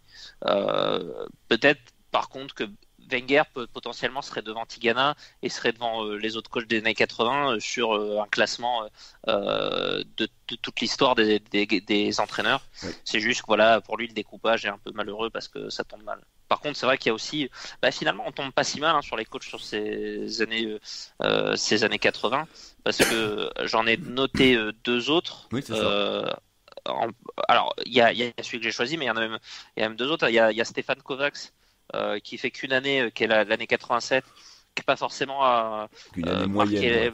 Peut-être par contre que Wenger potentiellement serait devant Tigana et serait devant les autres coachs des années 80 sur un classement de toute l'histoire des entraîneurs. Oui. C'est juste que voilà, pour lui le découpage est un peu malheureux parce que ça tombe mal. Par contre, c'est vrai qu'il y a aussi, finalement, on tombe pas si mal sur les coachs sur ces années 80, parce que j'en ai noté 2 autres. Oui, c'est ça. Alors, il y a celui que j'ai choisi, mais il y a même 2 autres. Il y a Stéphane Kovacs, qui fait qu'une année, qui est l'année 87, qui n'est pas forcément marqué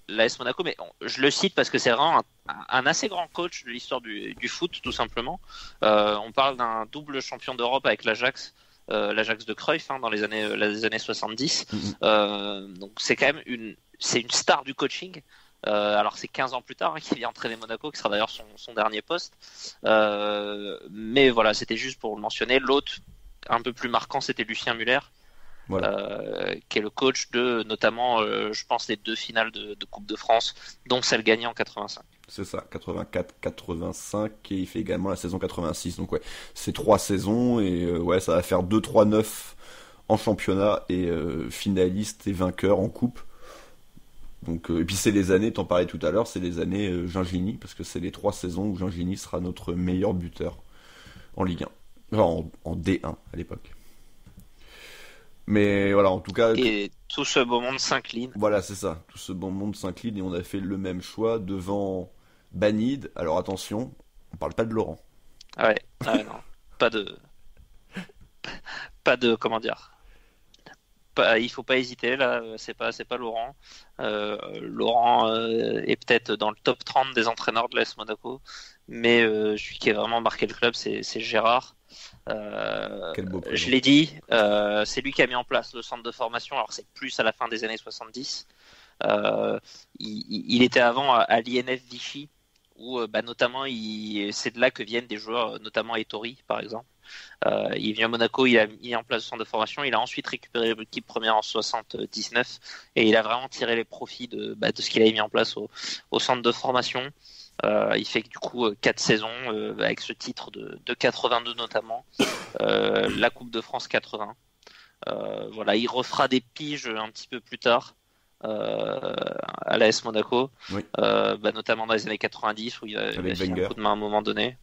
l'AS Monaco, mais je le cite parce que c'est vraiment un assez grand coach de l'histoire du foot, tout simplement. On parle d'un double champion d'Europe avec l'Ajax de Cruyff dans les années 70. Donc c'est quand même une star du coaching. Alors c'est 15 ans plus tard qu'il vient entraîner Monaco, qui sera d'ailleurs son dernier poste. Mais voilà, c'était juste pour le mentionner. L'autre, un peu plus marquant, c'était Lucien Muller. Voilà. Qui est le coach de notamment, je pense, les 2 finales de Coupe de France, dont celle gagnée en 85. C'est ça, 84-85, et il fait également la saison 86. Donc ouais, c'est 3 saisons, et ça va faire 2-3-9 en championnat, et finaliste et vainqueur en coupe. Donc, et puis c'est les années, t'en parlais tout à l'heure, c'est les années Gingini, parce que c'est les 3 saisons où Gingini sera notre meilleur buteur en Ligue 1. Enfin, en D1 à l'époque. Mais voilà, en tout cas... Et tout ce beau monde s'incline. Voilà, c'est ça. Tout ce beau monde s'incline, et on a fait le même choix devant Banid. Alors attention, on parle pas de Laurent. Ouais, non. Pas de... Comment dire, il faut pas hésiter, là, c'est pas Laurent. Laurent est peut-être dans le top 30 des entraîneurs de l'AS Monaco, mais celui qui a vraiment marqué le club, c'est Gérard. Je l'ai dit, c'est lui qui a mis en place le centre de formation. Alors c'est plus à la fin des années 70. Il était avant à l'INF Vichy, où notamment c'est de là que viennent des joueurs, notamment Ettori par exemple. Il vient à Monaco, il a mis en place le centre de formation, il a ensuite récupéré l'équipe première en 79 et il a vraiment tiré les profits de ce qu'il avait mis en place au centre de formation. Il fait du coup 4 saisons avec ce titre de 82 notamment, la Coupe de France 80. Voilà, il refera des piges un petit peu plus tard à l'AS Monaco, Oui. Notamment dans les années 90 où il a fait Wenger. un coup de main à un moment donné.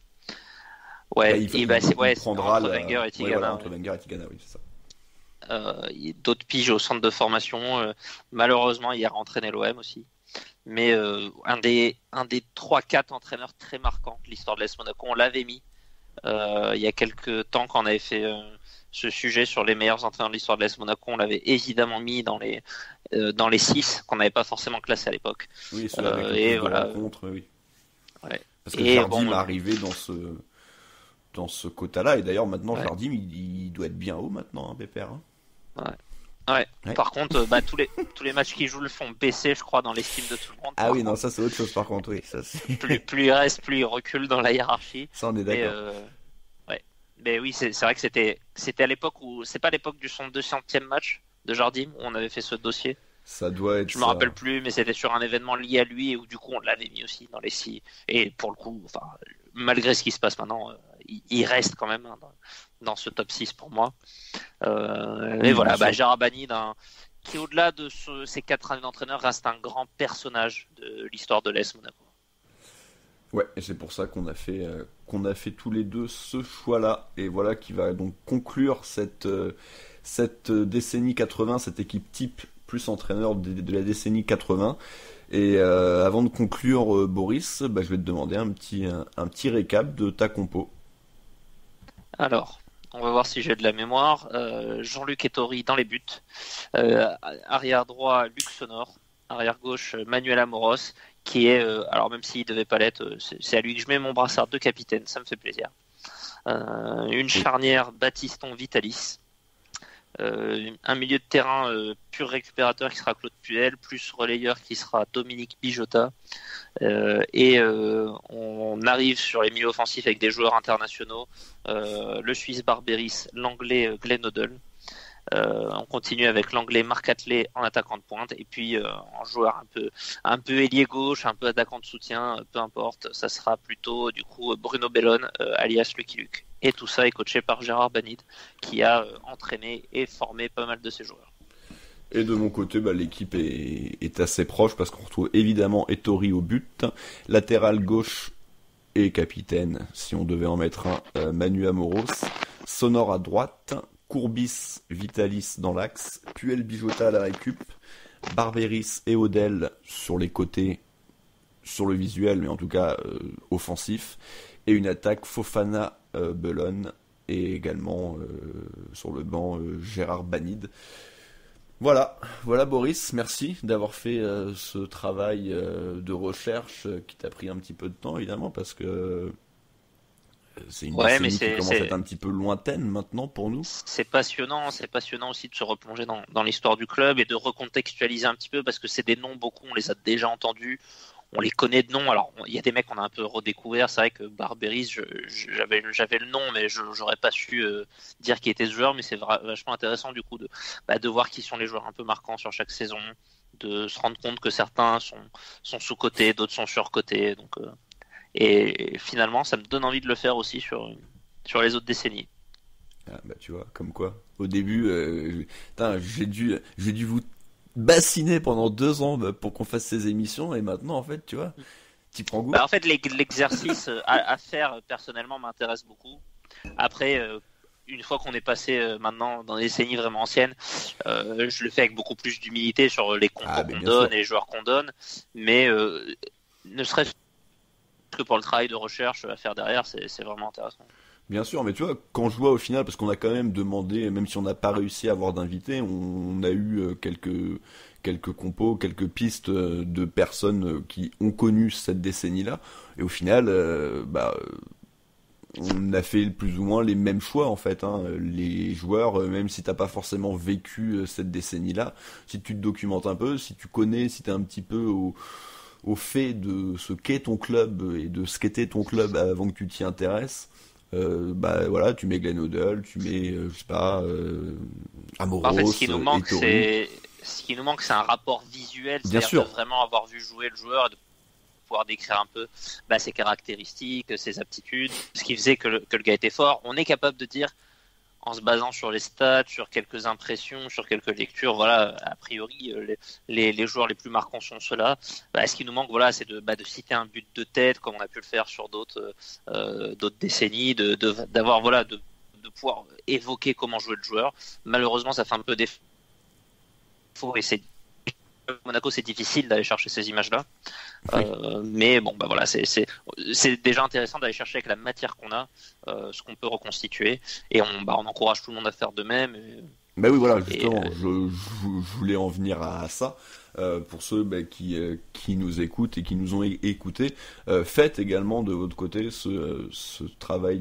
Ouais, il prendra entre Wenger et Tigana. Entre Wenger et Tigana, oui, c'est ça. D'autres piges au centre de formation. Malheureusement, il a entraîné l'OM aussi. Mais un des 3-4 entraîneurs très marquants de l'histoire de l'AS Monaco, on l'avait mis il y a quelques temps quand on avait fait ce sujet sur les meilleurs entraîneurs de l'histoire de l'AS Monaco. On l'avait évidemment mis dans les 6 qu'on n'avait pas forcément classé à l'époque. Oui, ceux avec le et plus de voilà. rencontres, oui. Ouais. Parce que Et Jardim bon, est arrivé dans ce quota-là, et d'ailleurs maintenant Ouais. Jardim il doit être bien haut maintenant, hein, Pépère. Hein. Ouais. Ouais. Par contre, tous les matchs qu'il joue le font baisser, je crois, dans l'estime de tout le monde. Ah Par oui, non, contre, ça c'est autre chose par contre, oui. Ça, plus il reste, plus il recule dans la hiérarchie. ça on est Et, d'accord. ouais. Mais oui, c'est vrai que c'était à l'époque où c'est pas l'époque du 200e match de Jardim où on avait fait ce dossier. Ça doit être Je me ça. rappelle plus, mais c'était sur un événement lié à lui et où du coup on l'avait mis aussi dans les 6. Et pour le coup, enfin, malgré ce qui se passe maintenant, il reste quand même dans ce top 6 pour moi. Mais voilà, bien sûr. Gérard Banid, qui au-delà de ces 4 années d'entraîneur, reste un grand personnage de l'histoire de l'AS Monaco. Ouais, et c'est pour ça qu'on a fait tous les deux ce choix-là, et voilà qui va donc conclure cette décennie 80, cette équipe type plus entraîneur de la décennie 80. Et avant de conclure, Boris, je vais te demander un petit récap de ta compo. Alors, on va voir si j'ai de la mémoire. Jean-Luc Ettori dans les buts. Arrière droit, Luc Sonor. Arrière gauche, Manuel Amoros, qui est, alors même s'il devait pas l'être, c'est à lui que je mets mon brassard de capitaine, ça me fait plaisir. Une charnière, Baptiston Vitalis. Un milieu de terrain pur récupérateur qui sera Claude Puel, plus relayeur qui sera Dominique Bijota. On arrive sur les milieux offensifs avec des joueurs internationaux, le Suisse Barberis, l'Anglais Glenn Hoddle. On continue avec l'Anglais Marc Atlet en attaquant de pointe, et puis en joueur un peu ailier gauche, un peu attaquant de soutien, peu importe, ça sera plutôt du coup Bruno Bellone alias Lucky Luke. Et tout ça est coaché par Gérard Banid, qui a entraîné et formé pas mal de ses joueurs. Et de mon côté, l'équipe est assez proche parce qu'on retrouve évidemment Ettori au but, latéral gauche et capitaine, si on devait en mettre un, Manu Amoros, Sonor à droite, Courbis, Vitalis dans l'axe, Puel Bijota à la récup, Barberis et Odell sur les côtés, sur le visuel, mais en tout cas offensif, et une attaque Fofana, Bellone, et également sur le banc Gérard Banid. Voilà Boris, merci d'avoir fait ce travail de recherche qui t'a pris un petit peu de temps évidemment parce que c'est une décennie qui commence à être un petit peu lointaine maintenant pour nous. C'est passionnant aussi de se replonger dans l'histoire du club et de recontextualiser un petit peu parce que c'est des noms, beaucoup on les a déjà entendus, on les connaît de nom. Alors il y a des mecs qu'on a un peu redécouvert, c'est vrai que Barberis, j'avais le nom mais j'aurais pas su dire qui était ce joueur, mais c'est vachement intéressant du coup de voir qui sont les joueurs un peu marquants sur chaque saison, de se rendre compte que certains sont sous-cotés, d'autres sont sur-cotés, donc et finalement ça me donne envie de le faire aussi sur les autres décennies. Ah, tu vois, comme quoi au début j'ai dû vous bassiner pendant 2 ans pour qu'on fasse ces émissions et maintenant en fait tu vois t'y prends goût. En fait l'exercice à faire personnellement m'intéresse beaucoup. Après une fois qu'on est passé maintenant dans des décennies vraiment anciennes, je le fais avec beaucoup plus d'humilité sur les compos qu'on donne et les joueurs qu'on donne, mais ne serait-ce que pour le travail de recherche à faire derrière, c'est vraiment intéressant. Bien sûr, mais tu vois, quand je vois au final, parce qu'on a quand même demandé, même si on n'a pas réussi à avoir d'invités, on a eu quelques compos, quelques pistes de personnes qui ont connu cette décennie-là, et au final, on a fait plus ou moins les mêmes choix en fait. Les joueurs, même si t'as pas forcément vécu cette décennie-là, si tu te documentes un peu, si tu connais, si t'es un petit peu au fait de ce qu'est ton club et de ce qu'était ton club avant que tu t'y intéresses, voilà, tu mets Glenn Hoddle, tu mets, je sais pas, Amoros, En fait, ce qui nous manque, Ettori. c'est un rapport visuel, Bien c'est-à-dire sûr. de vraiment avoir vu jouer le joueur et de pouvoir décrire un peu ses caractéristiques, ses aptitudes, ce qui faisait que le gars était fort. On est capable de dire, en se basant sur les stats, sur quelques impressions, sur quelques lectures, voilà, a priori, les joueurs les plus marquants sont ceux-là. Ce qui nous manque, voilà, c'est de citer un but de tête, comme on a pu le faire sur d'autres décennies, d'avoir, voilà, de pouvoir évoquer comment jouer le joueur. Malheureusement, ça fait un peu défaut, et Monaco, c'est difficile d'aller chercher ces images-là. Oui. Mais bon, voilà, c'est déjà intéressant d'aller chercher avec la matière qu'on a, ce qu'on peut reconstituer, et on encourage tout le monde à faire de même. Bah oui, voilà, justement, je voulais en venir à ça. Pour ceux qui nous écoutent et qui nous ont écoutés, faites également de votre côté ce travail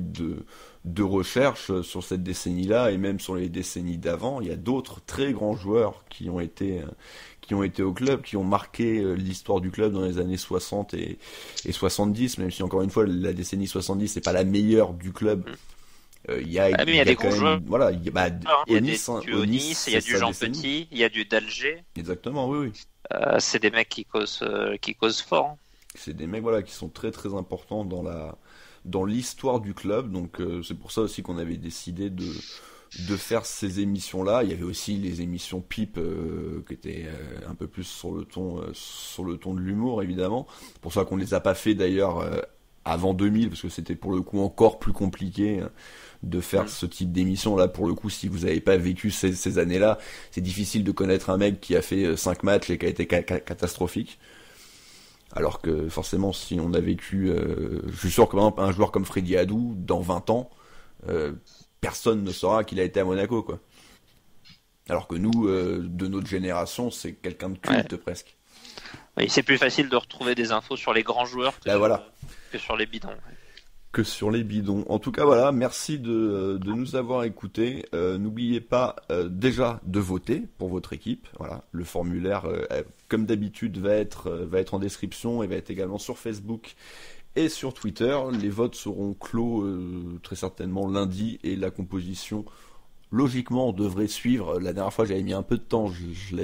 de recherche sur cette décennie-là et même sur les décennies d'avant. Il y a d'autres très grands joueurs qui ont été au club, qui ont marqué l'histoire du club dans les années 60 et 70, même si encore une fois la décennie 70 c'est pas la meilleure du club. Il y a des gros joueurs. Voilà, il y a du Onis, il y a du Jean Petit, il y a du d'Alger. Exactement, oui. C'est des mecs qui causent fort. Hein. C'est des mecs qui sont très très importants dans l'histoire du club, donc c'est pour ça aussi qu'on avait décidé de faire ces émissions-là. Il y avait aussi les émissions Pipe qui étaient un peu plus sur le ton de l'humour, évidemment. C'est pour ça qu'on les a pas fait d'ailleurs avant 2000, parce que c'était pour le coup encore plus compliqué de faire ce type d'émission. Là, pour le coup, si vous n'avez pas vécu ces années-là, c'est difficile de connaître un mec qui a fait 5 matchs et qui a été catastrophique. Alors que forcément, si on a vécu... je suis sûr que par exemple, un joueur comme Freddy Adu, dans 20 ans, personne ne saura qu'il a été à Monaco, quoi. Alors que nous, de notre génération, c'est quelqu'un de culte presque. Oui, c'est plus facile de retrouver des infos sur les grands joueurs que sur les bidons. Que sur les bidons. En tout cas, voilà, merci de nous avoir écoutés. N'oubliez pas déjà de voter pour votre équipe. Voilà, le formulaire, comme d'habitude, va être en description et va être également sur Facebook et sur Twitter. Les votes seront clos très certainement lundi et la composition, logiquement, on devrait suivre. La dernière fois, j'avais mis un peu de temps. Je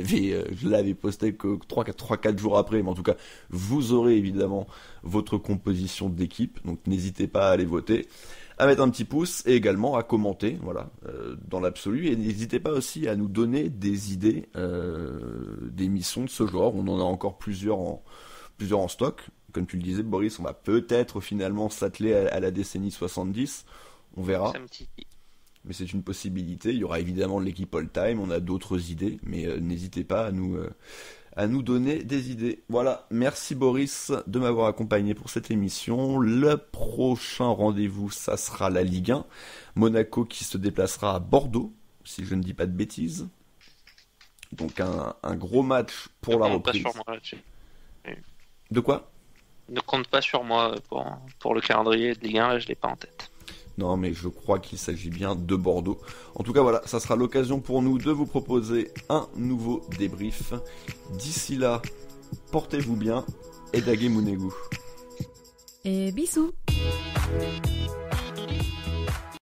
l'avais posté que 3-4 jours après. Mais en tout cas, vous aurez évidemment votre composition d'équipe. Donc, n'hésitez pas à aller voter, à mettre un petit pouce et également à commenter, voilà, dans l'absolu. Et n'hésitez pas aussi à nous donner des idées d'émissions de ce genre. On en a encore plusieurs en stock. Comme tu le disais, Boris, on va peut-être finalement s'atteler à la décennie 70. On verra. Mais c'est une possibilité. Il y aura évidemment l'équipe all-time. On a d'autres idées, mais n'hésitez pas à nous donner des idées. Voilà. Merci Boris de m'avoir accompagné pour cette émission. Le prochain rendez-vous, ça sera la Ligue 1. Monaco qui se déplacera à Bordeaux, si je ne dis pas de bêtises. Donc un gros match pour la reprise. Pas sur moi, de quoi ? Ne compte pas sur moi pour le calendrier de Ligue 1, là je l'ai pas en tête. Non, mais je crois qu'il s'agit bien de Bordeaux. En tout cas, voilà, ça sera l'occasion pour nous de vous proposer un nouveau débrief. D'ici là, portez-vous bien et Dagé Mounegou. Et bisous.